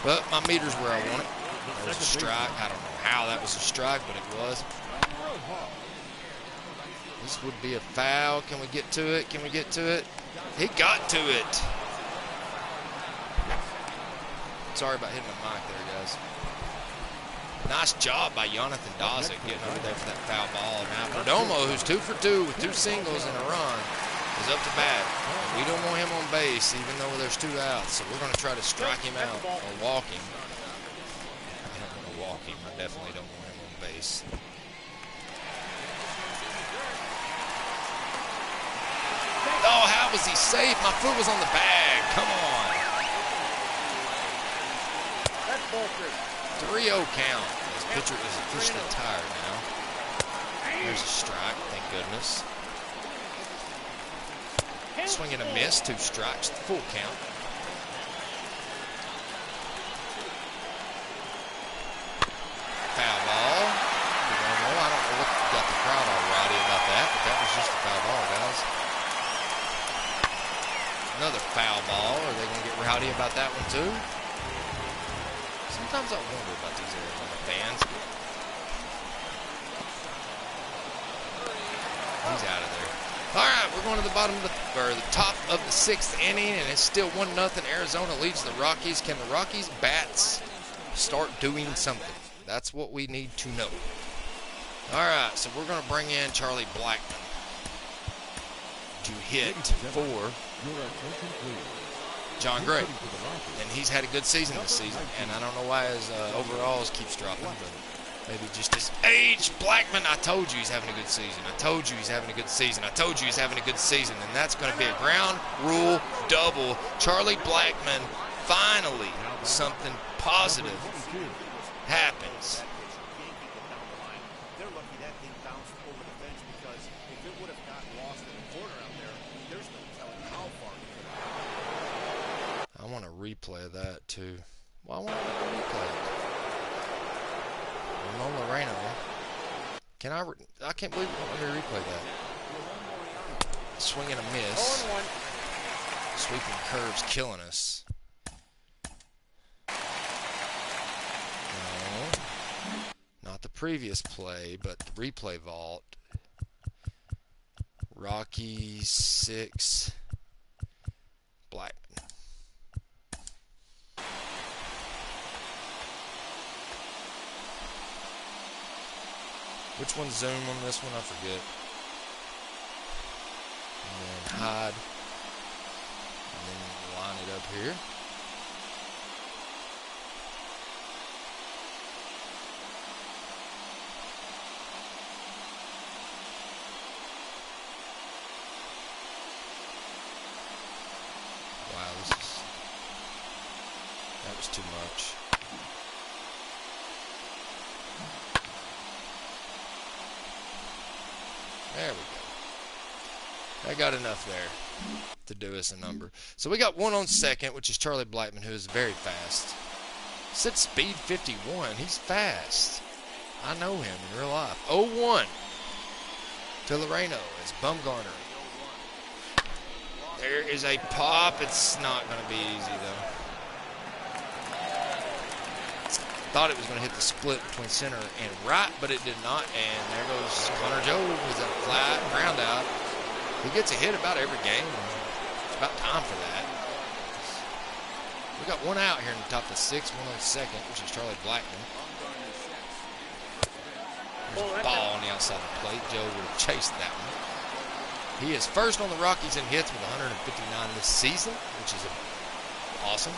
But my meter's where I want it. That was a strike. I don't know how that was a strike, but it was. This would be a foul. Can we get to it? Can we get to it? He got to it. Sorry about hitting the mic there, guys. Nice job by Jonathan Daza getting over there for that foul ball. Now Perdomo, who's 2 for 2 with 2 singles and a run, is up to bat. We don't want him on base, even though there's 2 outs. So we're going to try to strike him out or walk him. I don't want to walk him. I definitely don't want him on base. Oh, how was he safe? My foot was on the bag. Come on. 3-0 count. This pitcher is officially tired now. There's a strike, thank goodness. Swing and a miss, 2 strikes, full count. Foul ball. I don't know what got the crowd all rowdy about that, but that was just a foul ball, guys. Another foul ball. Are they going to get rowdy about that one too? Sometimes I wonder about these Arizona fans. He's out of there. All right, we're going to the bottom of the top of the 6th inning, and it's still 1-0. Arizona leads the Rockies. Can the Rockies bats start doing something? That's what we need to know. All right, so we're going to bring in Charlie Blackmon to hit for John Gray. And he's had a good season this season. And I don't know why his overalls keeps dropping, but maybe just his age. Blackman, I told you he's having a good season. I told you he's having a good season. I told you he's having a good season. And that's going to be a ground rule double. Charlie Blackman, finally, something positive happens. They're lucky that thing bounced over the fence, because if it would have gotten lost in the corner out there, there's no telling how far it could have gone. I want a replay of that too. Why won't I replay it? Ramon Loreno. Can I can't believe it won't let me replay that. Swing and a miss. Sweeping curves killing us. No. Not the previous play, but the replay vault. Rockies 6. Blackman. Which one's zoom on this one? I forget. And then hide. And then line it up here. Wow, that was too much. There we go. I got enough there to do us a number. So we got one on second, which is Charlie Blackman, who is very fast. Said speed 51. He's fast. I know him in real life. 0-1 to Loreno. It's Bumgarner. There is a pop. It's not going to be easy, though. Thought it was going to hit the split between center and right, but it did not. And there goes Connor Joe with a flat ground out. He gets a hit about every game. It's about time for that. We got one out here in the top of the sixth, one on second, which is Charlie Blackman. There's a ball on the outside of the plate. Joe would have chased that one. He is first on the Rockies in hits with 159 this season, which is awesome.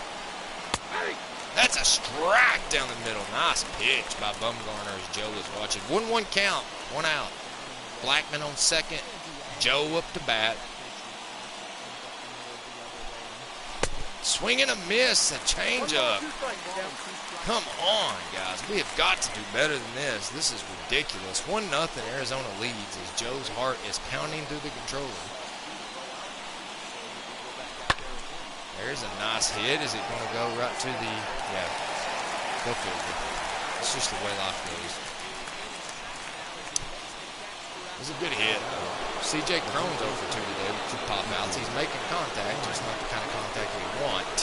That's a strike down the middle. Nice pitch by Bumgarner as Joe is watching. 1-1 count, one out. Blackman on second. Joe up to bat. Swing and a miss, a changeup. Come on, guys. We have got to do better than this. This is ridiculous. 1-0 Arizona leads as Joe's heart is pounding through the controller. There's a nice hit. Is it going to go right to the... Yeah. Go fielder. It's just the way life goes. It was a good hit. C.J. Cron's over 2 today with 2 pop-outs. He's making contact. Just not the kind of contact we want.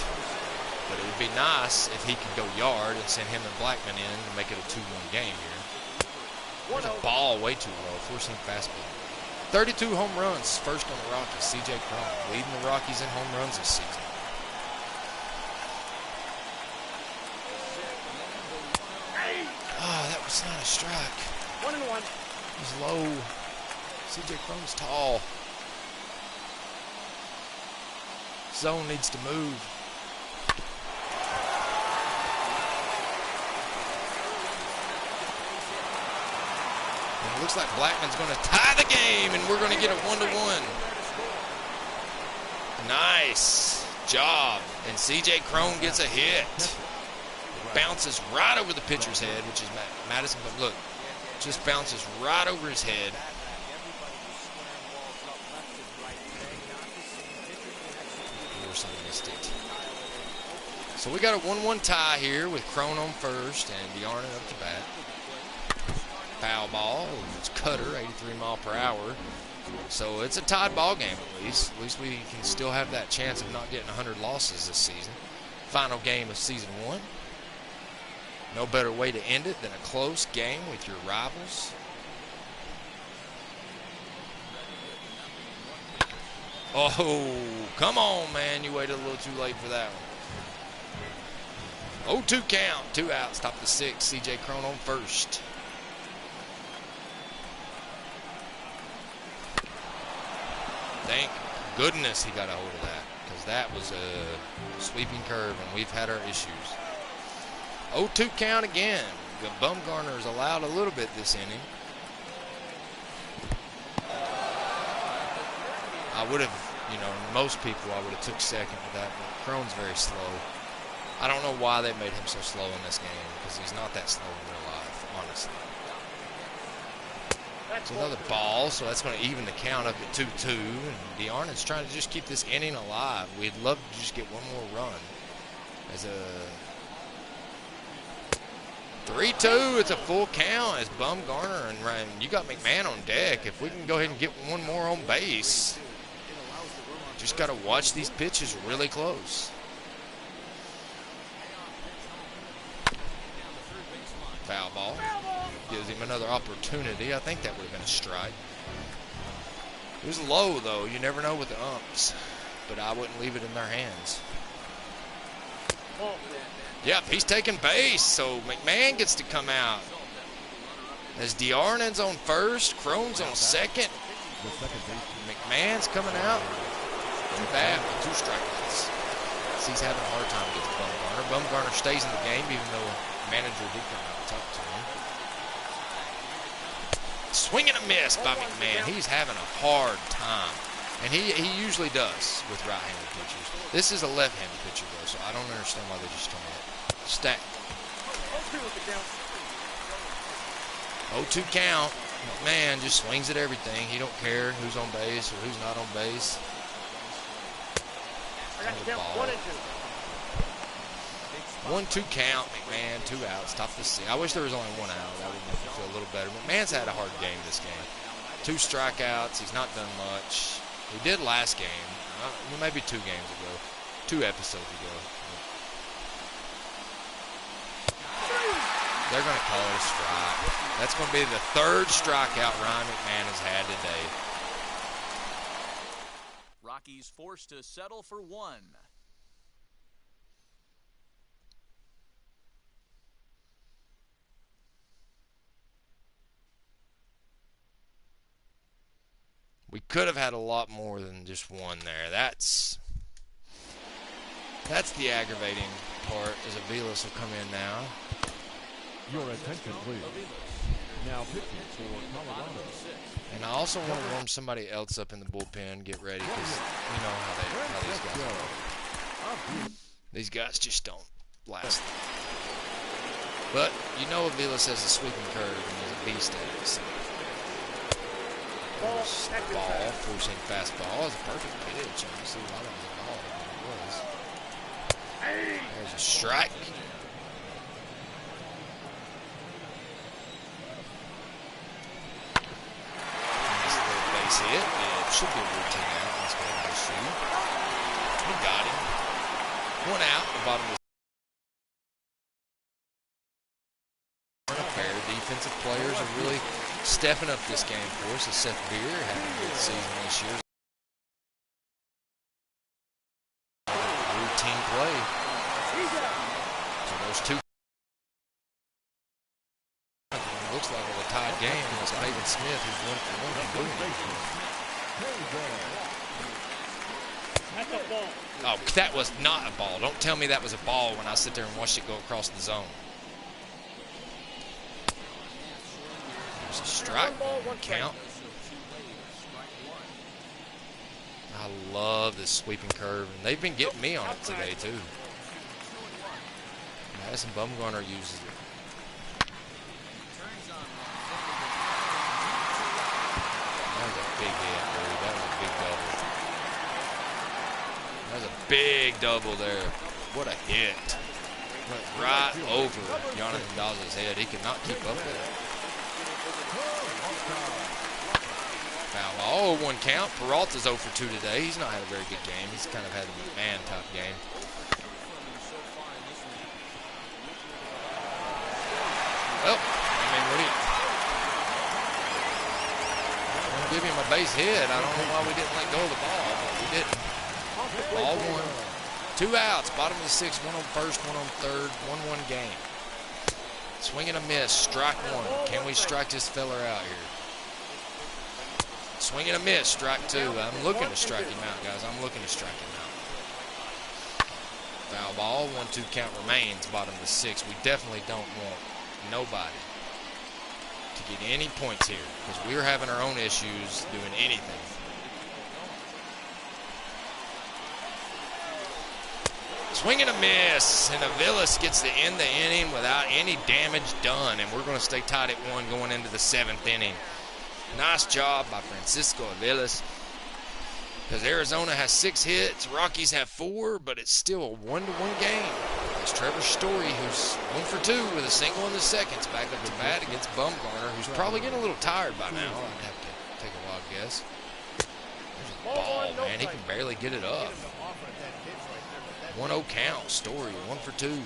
But it would be nice if he could go yard and send him and Blackman in to make it a 2-1 game here. There's a ball way too low. Forcing fastball. 32 home runs. First on the Rockies. C.J. Cron leading the Rockies in home runs this season. Oh, that was not a strike. 1-1. It was low. C.J. Cron's tall. Zone needs to move. And it looks like Blackman's going to tie the game, and we're going to get a 1-1. Nice job. And C.J. Cron gets a hit. Bounces right over the pitcher's head, which is Madison, but look, just bounces right over his head. Orson missed it. So we got a 1-1 tie here with Cron on first and Bjarne up to bat. Foul ball. It's cutter, 83 mile per hour. So it's a tied ball game at least. At least we can still have that chance of not getting 100 losses this season. Final game of season 1. No better way to end it than a close game with your rivals. Oh, come on, man. You waited a little too late for that one. 0-2 count. 2 outs. Top of the 6th. C.J. Cron on first. Thank goodness he got a hold of that, because That was a sweeping curve, and we've had our issues. 0-2 count again. Bumgarner's allowed a little bit this inning. I would have, most people I would have took second with that, but Crone's very slow. I don't know why they made him so slow in this game, because he's not that slow in real life, honestly. It's another ball, so that's going to even the count up at 2-2, and DeArnon's trying to just keep this inning alive. We'd love to just get one more run. As a 3-2, it's a full count as Bumgarner and Ryan. You got McMahon on deck. If we can go ahead and get one more on base, just got to watch these pitches really close. Foul ball. Gives him another opportunity. I think that would have been a strike. It was low, though. You never know with the umps. But I wouldn't leave it in their hands. Yep, he's taking base, so McMahon gets to come out. As DeArnon's on first, Crone's on second. McMahon's coming out. Too bad with 2 strikeouts. He's having a hard time against Bumgarner. Bumgarner stays in the game, even though the manager did come out and talk to him. Swing and a miss by McMahon. He's having a hard time. And he usually does with right-handed pitchers. This is a left-handed pitcher, though, so I don't understand why they just turn it. Stack. 0-2 count. McMahon just swings at everything. He don't care who's on base or who's not on base. Ball. 1-2 count, McMahon, 2 outs, tough to see. I wish there was only 1 out. That would make me feel a little better. McMahon's had a hard game this game. 2 strikeouts. He's not done much. He did last game, maybe 2 games ago, 2 episodes ago. They're going to call it a strike. That's going to be the 3rd strikeout Ryan McMahon has had today. Rockies forced to settle for 1. We could have had a lot more than just 1 there. That's the aggravating part, as Aviles will come in now. Your attention, please. Now pitching for Colorado. And I also want to warm somebody else up in the bullpen, get ready, because you know how these guys are. These guys just don't last. But you know Aviles has a sweeping curve and he's a beast at it. So. Ball, forcing fastball is a perfect pitch. Honestly, I don't know the ball it was. There's a strike. Nice little base hit. It should be a routine out. Let's go ahead and shoot. We got him. 1 out. The bottom of the fair. Defensive players are really stepping up this game for us. Seth Beer having a good season this year. Routine play. So those 2. Looks like a tied game. It's Maven Smith who's 1 for 1. Oh, that was not a ball. Don't tell me that was a ball when I sit there and watched it go across the zone. There's a strike. 1 count. I love this sweeping curve, and they've been getting me on it today too. Madison Bumgarner uses it. That was a big hit, dude. That was a big double. That was a big double there. What a hit. Went right over Jonathan Dawes' head. He could not keep up with it. Foul ball. 1 count. Peralta's 0 for 2 today. He's not had a very good game. He's kind of had a McMahon type game. Well, I mean, what do you... I'm going to give him a base hit. I don't know why we didn't let go of the ball, but we didn't. Ball 1. 2 outs. Bottom of the 6th. 1 on first, 1 on third. 1-1 game. Swing and a miss. Strike 1. Can we strike this feller out here? Swing and a miss. Strike 2. I'm looking to strike him out, guys. I'm looking to strike him out. Foul ball, 1-2 count remains, bottom of the 6th. We definitely don't want nobody to get any points here because we're having our own issues doing anything. Swing and a miss, and Aviles gets to end the inning without any damage done, and we're going to stay tied at 1 going into the 7th inning. Nice job by Francisco Aviles. Because Arizona has 6 hits, Rockies have 4, but it's still a 1-1 game. It's Trevor Story, who's 1 for 2 with a single in the 2nd, back up to bat against Bumgarner, who's probably getting a little tired by now. I'd have to take a wild guess. There's a ball, man. He can barely get it up. 1-0 count. Story, 1 for 2.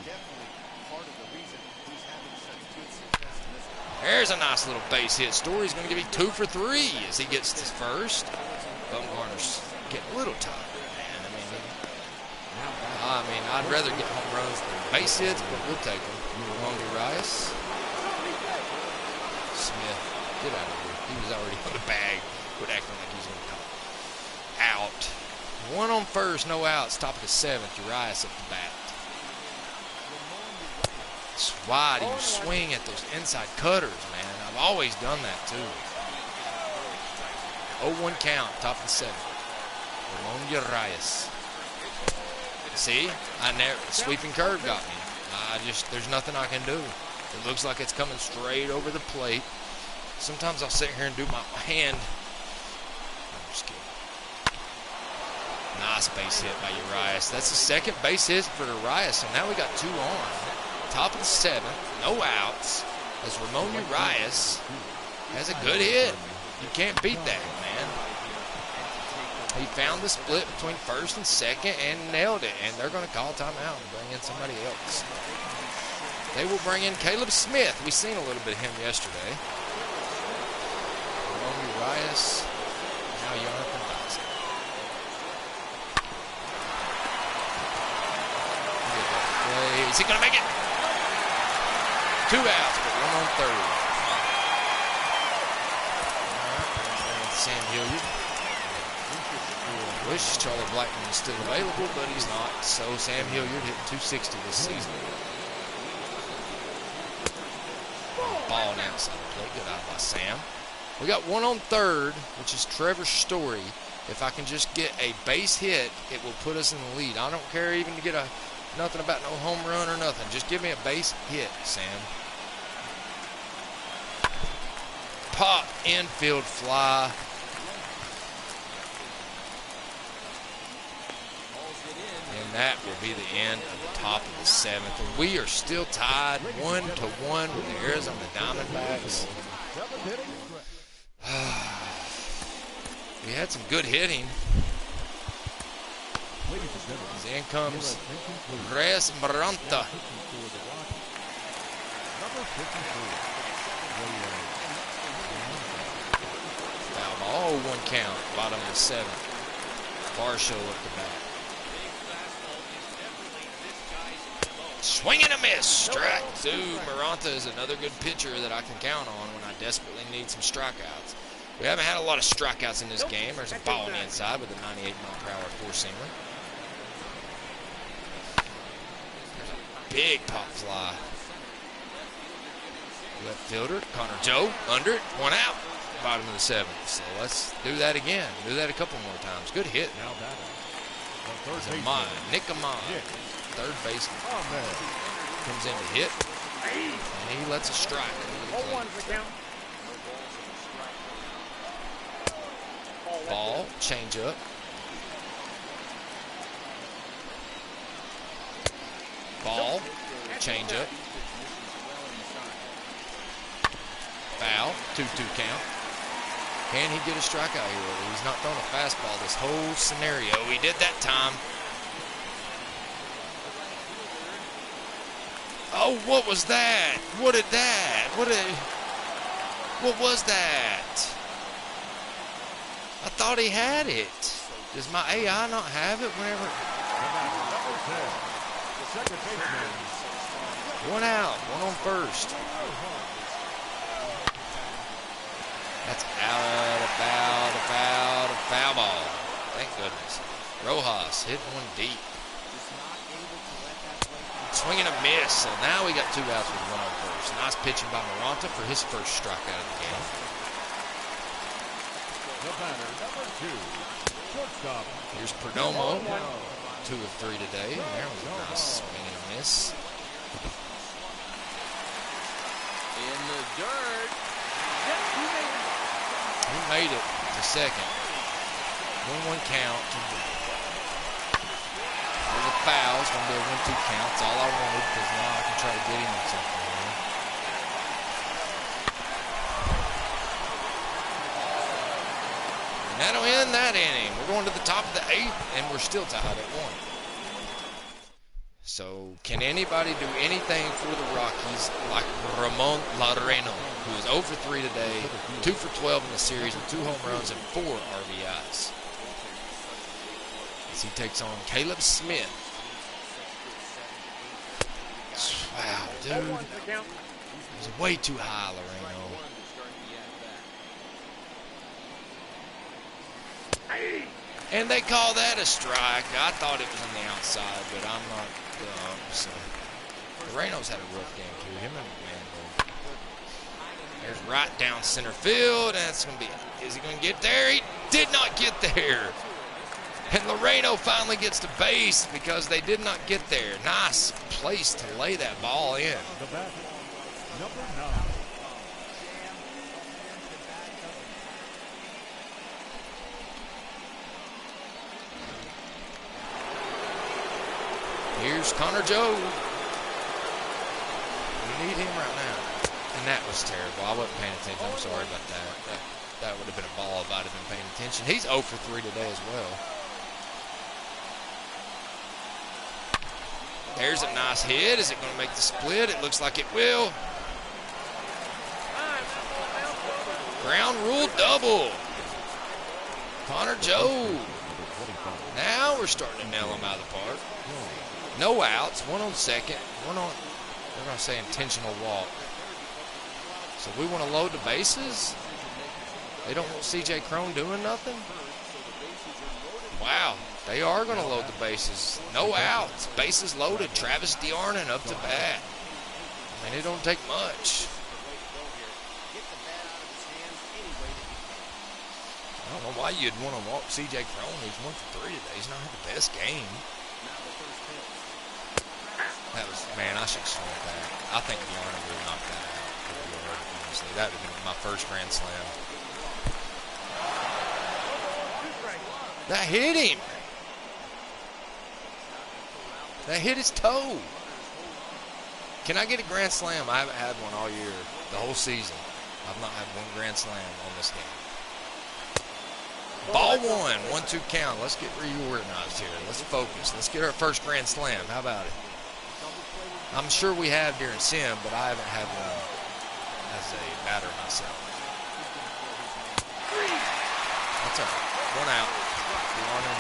There's a nice little base hit. Story's going to give you 2 for 3 as he gets to first. Bumgarner's getting a little tired, man. I mean, I'd rather get home runs than base hits, but we'll take them. Ramon Urias. Smith, get out of here. He was already on the bag. Quit acting like he's going to come out. 1 on first, no outs. Top of the 7th. Urias at the bat. It's wide. You swing at those inside cutters, man. I've always done that too. 0-1 count. Top of the 7th. Ramon Urias. See, sweeping curve got me. There's nothing I can do. It looks like it's coming straight over the plate. Sometimes I'll sit here and do my hand. I'm just kidding. Nice base hit by Urias. That's the 2nd base hit for Urias, so now we got 2 on. Top of the 7th, no outs, as Ramon Urias has a good hit. You can't beat that, man. He found the split between 1st and 2nd and nailed it, and they're going to call timeout and bring in somebody else. They will bring in Caleb Smith. We seen a little bit of him yesterday. Ramon Urias, now Jonathan Dawson. Is he going to make it? 2 outs, but 1 on 3rd. Sam Hilliard. Wish Charlie Blackmon was still available, but he's not. So Sam Hilliard hit 260 this season. Ball on the outside of the plate. Good out by Sam. We got 1 on 3rd, which is Trevor Story. If I can just get a base hit, it will put us in the lead. I don't care even to get nothing about no home run or nothing. Just give me a base hit, Sam. Pop, infield fly. And that will be the end of the top of the 7th. And we are still tied 1-1 with the Arizona Diamondbacks. We had some good hitting. As in comes Reyes Maranta. Foul ball, 1 count, bottom of the 7th. Varsho at the bat. Swing and a miss. Strike 2. Maranta is another good pitcher that I can count on when I desperately need some strikeouts. We haven't had a lot of strikeouts in this game. There's a ball on the inside with a 98-mile-per-hour four-seamer. There's a big pop fly. Left fielder, Connor Joe, under it, 1 out. Bottom of the 7th. So let's do that again. Do that a couple more times. Good hit. Now batting. Nick Amon. 3rd baseman. Comes in to hit. And he lets a strike. 0-1 for the count. Ball, change up. Ball, change up. Foul, 2-2 count. Can he get a strikeout here? He's not throwing a fastball this whole scenario. He did that time. Oh, what was that? What was that? I thought he had it. Does my AI not have it whenever? 1 out, 1 on first. That's out, a foul ball. Thank goodness. Rojas hitting one deep. Swing and a miss. So now we got 2 outs with 1 on first. Nice pitching by Maranta for his first strikeout of the game. The batter, number 2, shortstop. Here's Perdomo. 2 of 3 today. And there was a nice swing and a miss. In the dirt. He made it to second. 1-1 count. There's a foul. It's going to be a 1-2 count. That's all I wanted because now I can try to get him on something. And that'll end that inning. We're going to the top of the 8th, and we're still tied at 1. So, can anybody do anything for the Rockies like Ramon Laureano, who is 0 for 3 today, 2 for 12 in the series with 2 home runs and 4 RBIs? As he takes on Caleb Smith. Wow, dude. It was way too high, Laureano. And they call that a strike. I thought it was on the outside, but I'm not dumb. So Moreno's had a rough game too. Him and Manville. There's right down center field. That's gonna be. Is he gonna get there? He did not get there. And Loreno finally gets to base because they did not get there. Nice place to lay that ball in. The batter, number 9. Here's Connor Joe. We need him right now. And that was terrible. I wasn't paying attention. I'm sorry about that. That would have been a ball if I'd have been paying attention. He's 0 for 3 today as well. There's a nice hit. Is it going to make the split? It looks like it will. Ground rule double. Connor Joe. Now we're starting to nail him out of the park. No outs, 1 on second, 1 on, we're going to say intentional walk. So we want to load the bases? They don't want C.J. Cron doing nothing? Wow, they are going to load the bases. No outs, bases loaded. Travis DeArnon up to bat. I mean, it don't take much. I don't know why you'd want to walk C.J. Cron. He's 1 for 3 today. He's not had the best game. That was, man, I should have swung that. I think DeArnon would have knocked that out. Honestly, that would have been my first grand slam. That hit him. That hit his toe. Can I get a grand slam? I haven't had one all year, the whole season. I've not had 1 grand slam on this game. Ball 1, 1-2 count. Let's get reorganized here. Let's focus. Let's get our first grand slam. How about it? I'm sure we have during sim, but I haven't had one as a batter myself. That's all right. 1 out. DeArnon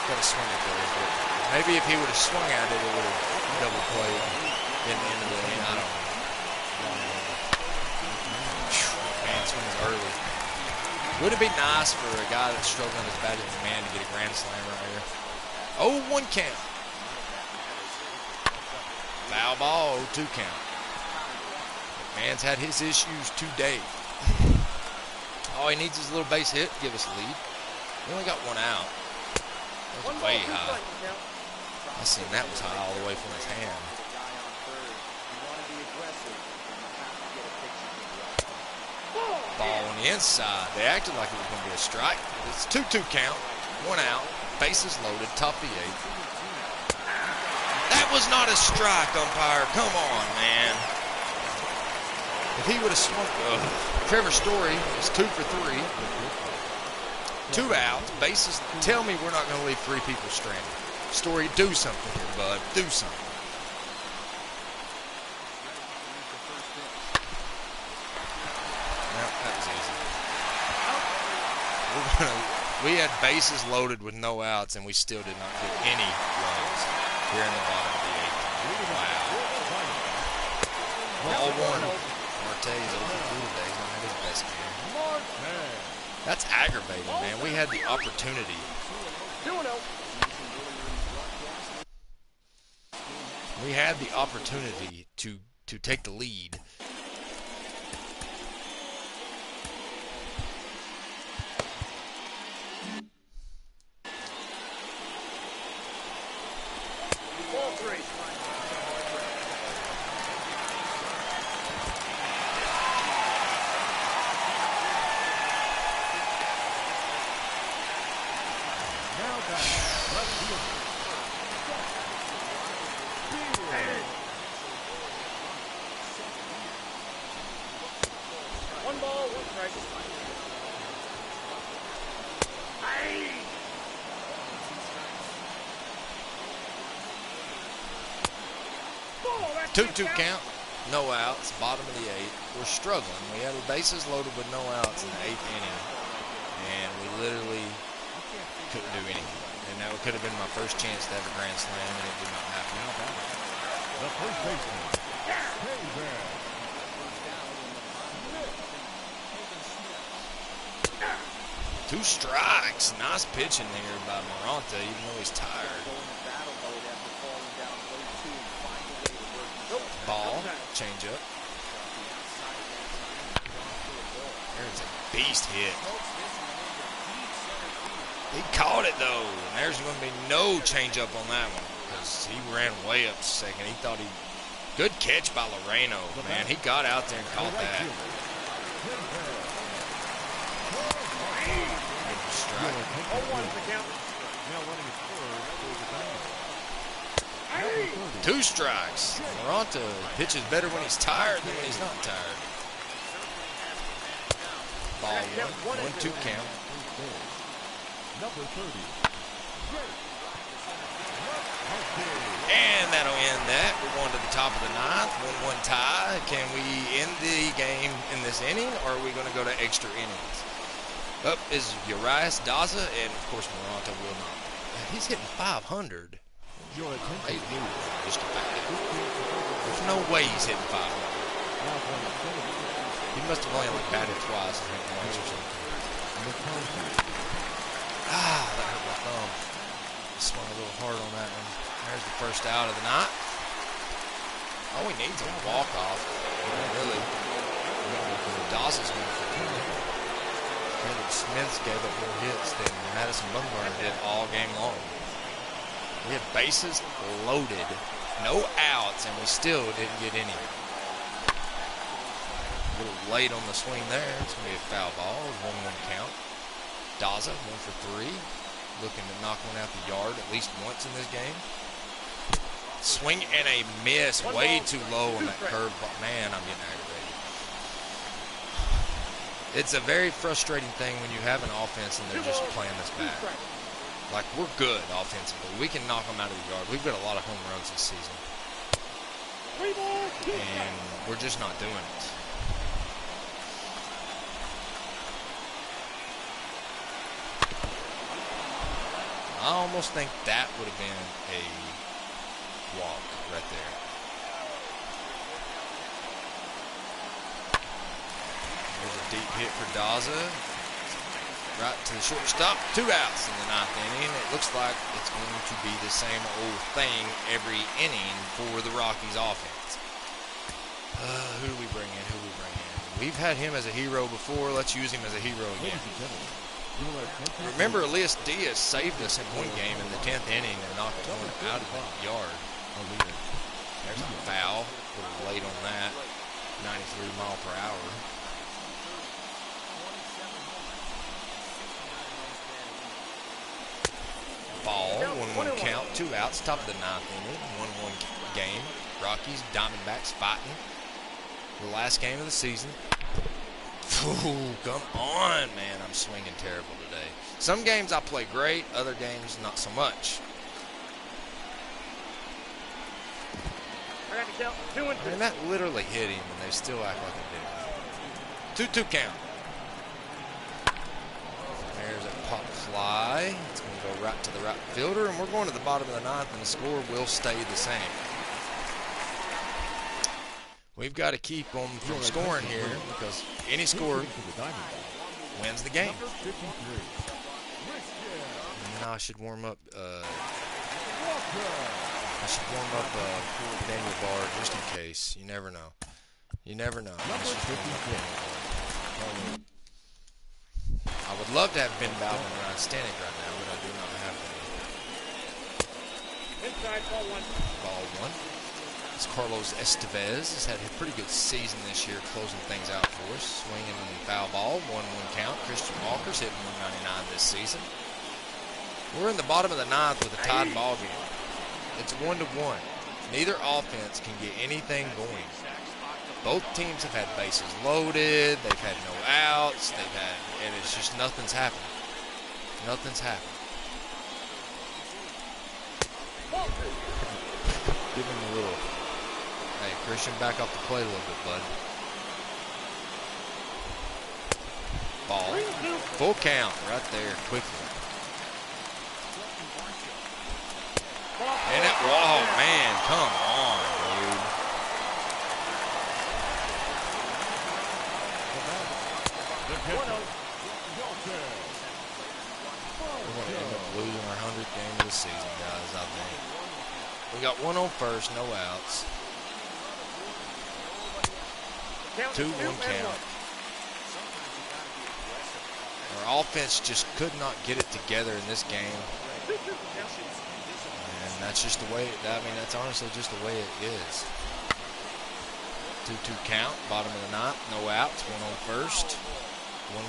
got to swing at those, but maybe if he would have swung at it, it would have double played in the end of the inning. I don't know. Man, swings early. Would it be nice for a guy that's struggling as bad as a man to get a grand slam right here? 0-1 count. Foul ball, 0-2 count. Man's had his issues today. All he needs is a little base hit to give us a lead. We only got 1 out. That was way high. I seen that was high all the way from his hand. Ball on the inside. They acted like it was going to be a strike. It's 2-2 count. 1 out. Bases loaded. Top of the 8th. That was not a strike, umpire. Come on, man. If he would have swung, Trevor Story is 2 for 3. 2 outs, bases. Tell me we're not going to leave 3 people stranded. Story, do something here, bud. Do something. Well, that was easy. We had bases loaded with no outs, and we still did not get any runs here in the bottom of the 8th. Wow. Ball 1. Marte is over 2 today. He's not had his best game. That's aggravating, man. We had the opportunity. We had the opportunity to take the lead. Ball 3. Now back. Left field. One ball, one strike. Ball, that's 2-2 count. No outs. Bottom of the 8th. We're struggling. We had the bases loaded with no outs in the 8th inning, and we literally couldn't do anything. And that could have been my first chance to have a grand slam, and it did not happen. Now back. The first baseman. Hey there. 2 strikes. Nice pitching there by Moranta, even though he's tired. Ball, change up. There's a beast hit. He caught it though, and there's going to be no change up on that one because he ran way up to second. He thought he. Good catch by Loreno, man. He got out there and caught that. Strike. 0-1 is the count. Now running his third for the Diamondbacks. 2 strikes. Moranta pitches better when he's tired than when he's not tired. Ball 1, 1-2 count. Number 30. And that'll end that. We're going to the top of the 9th. 1-1 tie. Can we end the game in this inning, or are we going to go to extra innings? Up is Urias, Daza, and of course Moranta will not. He's hitting 500. Your attention. Just a fact. There's no way he's hitting 500. He must have only like batted twice and hit once or something. Ah, that hurt my thumb. Swung a little hard on that one. There's the first out of the night. All we need is a walk-off. Really. Dawson's going for 2. Caleb Smith gave up more hits than Madison Bumgarner did all game long. We had bases loaded, no outs, and we still didn't get any. A little late on the swing there. It's going to be a foul ball. 1-1 count. Daza, 1 for 3. Looking to knock one out the yard at least once in this game. Swing and a miss. Way too low on that curveball. Man, I'm getting aggravated. It's a very frustrating thing when you have an offense and they're just playing this bad. Like, we're good offensively. We can knock them out of the yard. We've got a lot of home runs this season. And we're just not doing it. I almost think that would have been a walk right there. There's a deep hit for Daza. Right to the shortstop. 2 outs in the 9th inning. It looks like it's going to be the same old thing every inning for the Rockies offense. Who do we bring in? We've had him as a hero before. Let's use him as a hero again. Remember, Elias Diaz saved us in one game in the 10th inning and knocked one out of the yard. There's a foul. A little late on that. 93 mile per hour. Ball, 1-1 count, 2 outs, top of the 9th inning, 1-1 game. Rockies, Diamondbacks fighting. The last game of the season. Ooh, come on, man. I'm swinging terrible today. Some games I play great, other games not so much. I got to count 2 and 2. And that literally hit him, and they still act like it didn't. 2-2 count. There's a pop fly. It's going to go right to the right fielder, and we're going to the bottom of the 9th, and the score will stay the same. We've got to keep them from scoring here because any score wins the game. And then I should warm up. I should warm up Daniel Bard just in case. You never know. You never know. I should warm up Daniel Bard. I would love to have Ben Bowden around standing right now, but I do not have him. Inside, ball one. Ball one. It's Carlos Estevez. Has had a pretty good season this year, closing things out for us. Swinging foul ball, 1-1 count. Christian Walker's hitting 199 this season. We're in the bottom of the ninth with a tied ball game. It's 1-1. Neither offense can get anything going. Both teams have had bases loaded. They've had no outs. And it's just nothing's happened. Nothing's happened. Give him a little. Hey, Christian, back off the plate a little bit, bud. Ball. Full count right there, quickly. And it, whoa, man, come on, dude. We're going to end up losing our 100th game of the season, guys, I think. We got one on first, no outs. 2-1 count. Our offense just could not get it together in this game. And that's just the way, that's honestly just the way it is. 2-2 count, bottom of the ninth, no outs, one on first,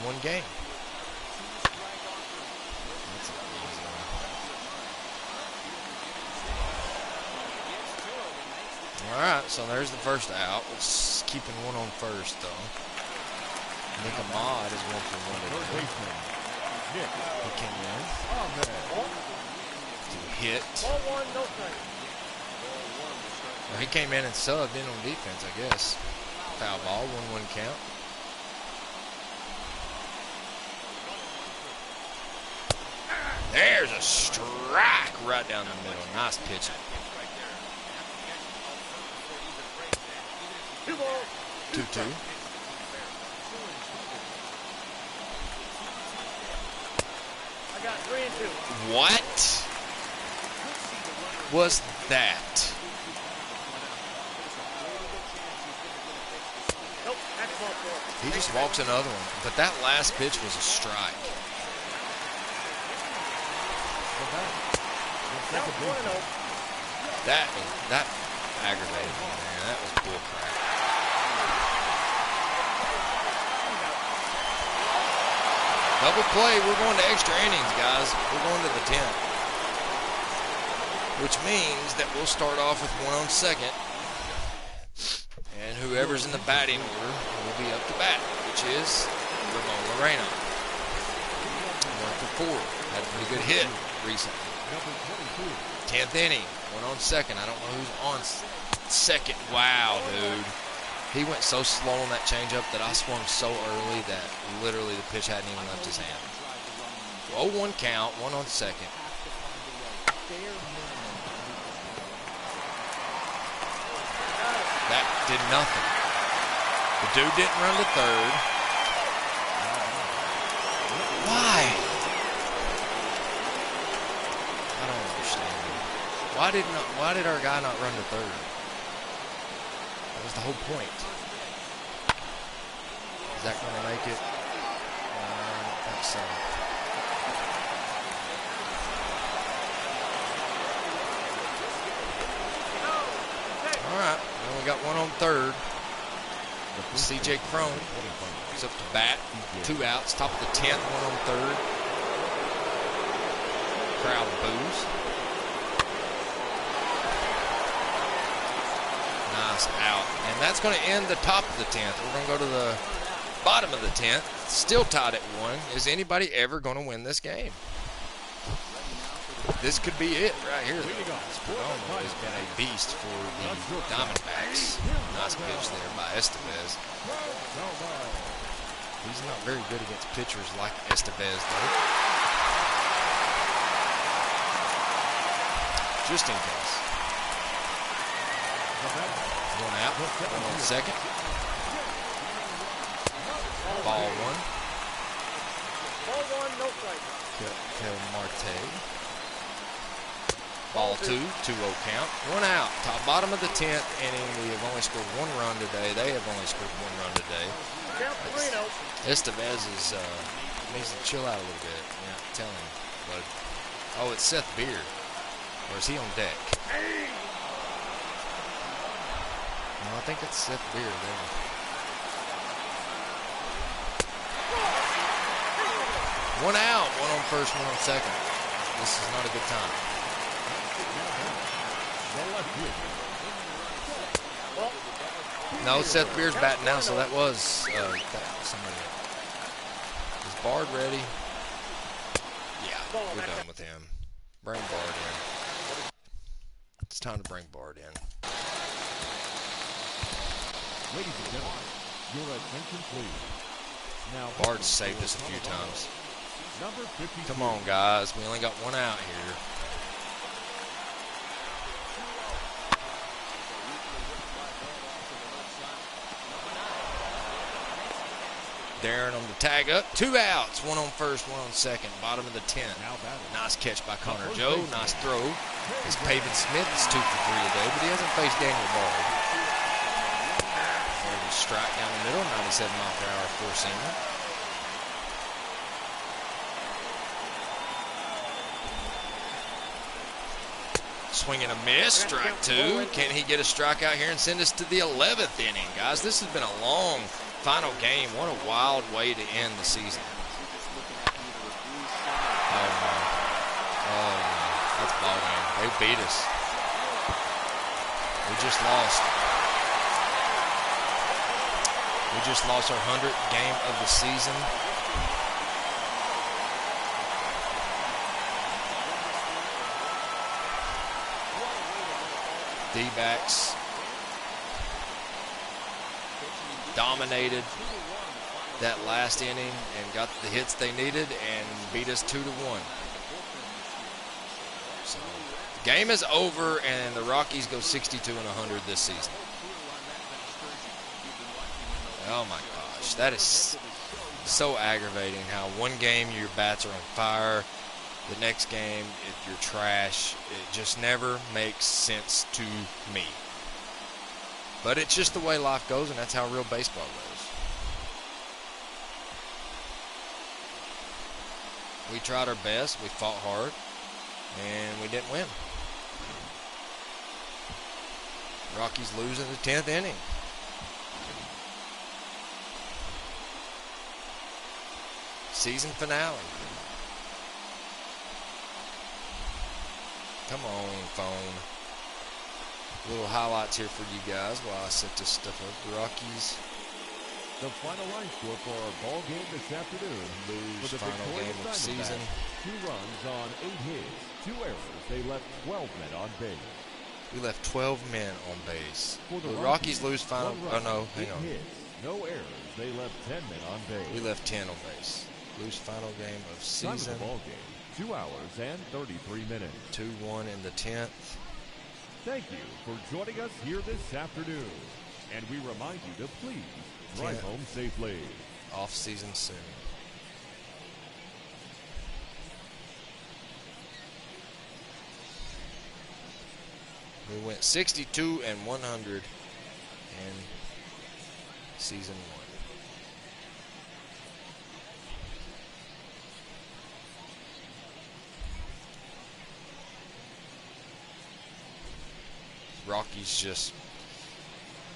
1-1 game. That's an easy one. All right, so there's the first out. It's keeping one on first, though. Nick Ahmad is 1 for 1 today. He came in to hit. Well, he came in and subbed in on defense, I guess. Foul ball, 1-1 count. There's a strike right down the middle. Nice pitching. 2-2. I got 3 and 2. What was that? Nope, that's ball 4. He just walks another one. But that last pitch was a strike. That aggravated me, man. That was bull crap. Double play. We're going to extra innings, guys. We're going to the 10th. Which means that we'll start off with one on second. And whoever's in the batting order will be up to bat, which is Ramon Loreno. 1 for 4. Had a pretty good hit recently. 10th inning. One on second. I don't know who's on second. Wow, dude. He went so slow on that changeup that I swung so early that literally the pitch hadn't even left his hand. 0-1 count, one on second. That did nothing. The dude didn't run to third. Why? I don't understand. Why did our guy not run to third? That was the whole point. Is that going to make it? I think so. All right, well, we got one on third. C.J. Crone is up to bat. 2 outs, top of the 10th, one on third. Crowd boos. Nice out. And that's going to end the top of the 10th. We're going to go to the bottom of the 10th. Still tied at 1. Is anybody ever going to win this game? This could be it right here. Perdomo has been a beast for the Diamondbacks. Nice pitch there by Estevez. He's not very good against pitchers like Estevez, though. Just in case. One out, one on second. Ball 1. Ball 1, no strike. Kel Marte. Ball 2, 2-0 count. 1 out. Top bottom of the 10th inning. We have only scored 1 run today. They have only scored 1 run today. Estevez is needs to chill out a little bit. Yeah, tell him. But it's Seth Beer. Or is he on deck? No, I think it's Seth Beer there. One out. 1 on first, 1 on second. This is not a good time. No, Seth Beer's batting now, so that was somebody. Is Bard ready? Yeah, we're done with him. Bring Bard in. It's time to bring Bard in. Ladies and gentlemen, your attention please. Now, Bard's saved us a few times. number 52. Come on, guys. We only got 1 out here. Darren on the tag up. 2 outs. 1 on first, 1 on second. Bottom of the 10th. Nice catch by Connor Joe. Nice throw. It's Pavin Smith. It's 2 for 3 today, but he hasn't faced Daniel Bard. There's a strike down the middle. 97-mile-per-hour four-seamer. Swing and a miss. Strike 2. Can he get a strikeout here and send us to the 11th inning? Guys, this has been a long final game. What a wild way to end the season. Oh, no. Oh, no. That's ball game. They beat us. We just lost. We just lost our 100th game of the season. D-backs dominated that last inning and got the hits they needed and beat us 2-1. So the game is over and the Rockies go 62-100 this season. Oh my gosh, that is so aggravating how one game your bats are on fire, the next game if you're trash. It just never makes sense to me. But it's just the way life goes, and that's how real baseball goes. We tried our best, we fought hard, and we didn't win. Rockies lose in the 10th inning. Season finale. Come on, phone. Little highlights here for you guys while I set this stuff up. The Rockies. The final line score for our ball game this afternoon. Lose For the final game of season. 2 runs on 8 hits, 2 errors. They left 12 men on base. We left 12 men on base. For The Rockies lose final. 1 Oh run, no, hang 8 on. hits, no errors. They left 10 men on base. We left 10 on base. Lose final game of Time of season. the ball game, 2 hours and 33 minutes. 2-1 in the 10th. Thank you for joining us here this afternoon. And we remind you to please drive home safely. Off season soon. We went 62-100 in season 1. Rockies just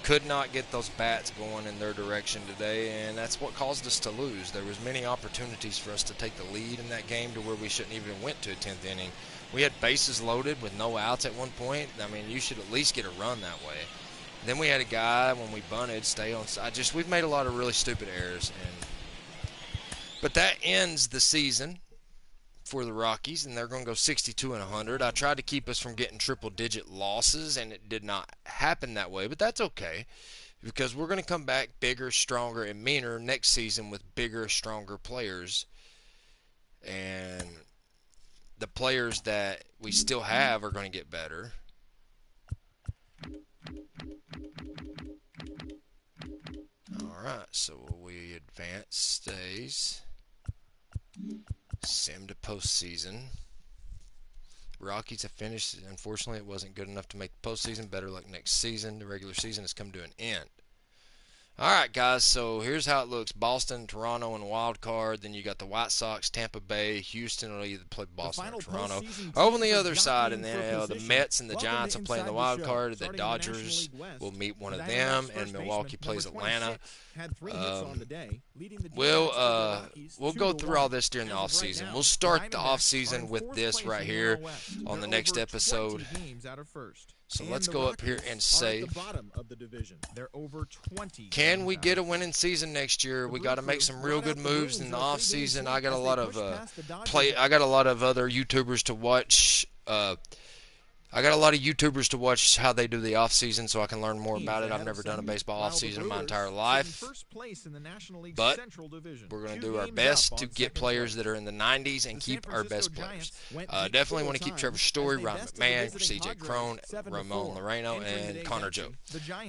could not get those bats going in their direction today, and that's what caused us to lose. There was many opportunities for us to take the lead in that game to where we shouldn't even went to a 10th inning. We had bases loaded with no outs at one point. I mean, you should at least get a run that way. Then we had a guy, when we bunted, stay on side. We've made a lot of really stupid errors, but that ends the season for the Rockies, and they're going to go 62-100. I tried to keep us from getting triple-digit losses, and it did not happen that way, but that's okay because we're going to come back bigger, stronger, and meaner next season with bigger, stronger players. And the players that we still have are going to get better. All right, so we advance stays. Sim to postseason. Rockies have finished. Unfortunately, it wasn't good enough to make the postseason. Better luck next season. The regular season has come to an end. All right, guys, so here's how it looks. Boston, Toronto, and wild card. Then you got the White Sox, Tampa Bay, Houston will either play Boston or Toronto. Over on the other side in the NL, the Mets and the Giants are playing the wild card. The Dodgers will meet one of them, and Milwaukee plays Atlanta. We'll go through all this during the offseason. We'll start the offseason with this right here on the next episode. So let's go up here and save. Can we get a winning season next year? We got to make some real good moves in the off season. I got a lot of other YouTubers to watch. I got a lot of YouTubers to watch how they do the off season, so I can learn more about it. I've never done a baseball off season in my entire life, but we're going to do our best to get players that are in the 90s and keep our best players. Definitely want to keep Trevor Story, Ron McMahon, C.J. Crone, Ramon Moreno, and Connor Joe.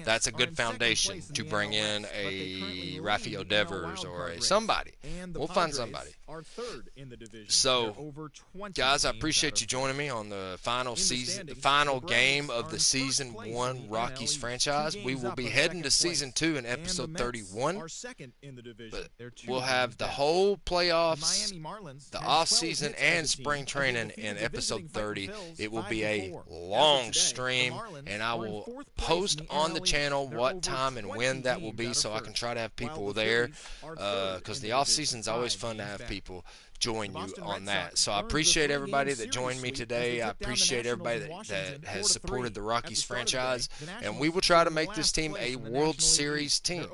That's a good foundation to bring in a Rafael Devers or a somebody. We'll find somebody. So, guys, I appreciate you joining me on the final season. The final game of the Season 1 Rockies franchise. We will be heading to Season 2 in Episode 31. But we'll have the whole playoffs, the off-season, and spring training in Episode 30. It will be a long stream, and I will post on the channel what time and when that will be so I can try to have people there because the off-season is always fun to have people join you on that. So I appreciate everybody that joined me today. I appreciate everybody that has supported the Rockies franchise, and we will try to make this team a World Series team,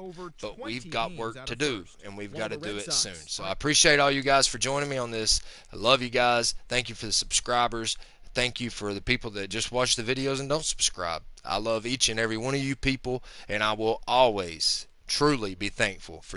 but we've got work to do, and we've got to do it soon. So I appreciate all you guys for joining me on this. I love you guys. Thank you for the subscribers. Thank you for the people that just watch the videos and don't subscribe. I love each and every one of you people, and I will always truly be thankful for you.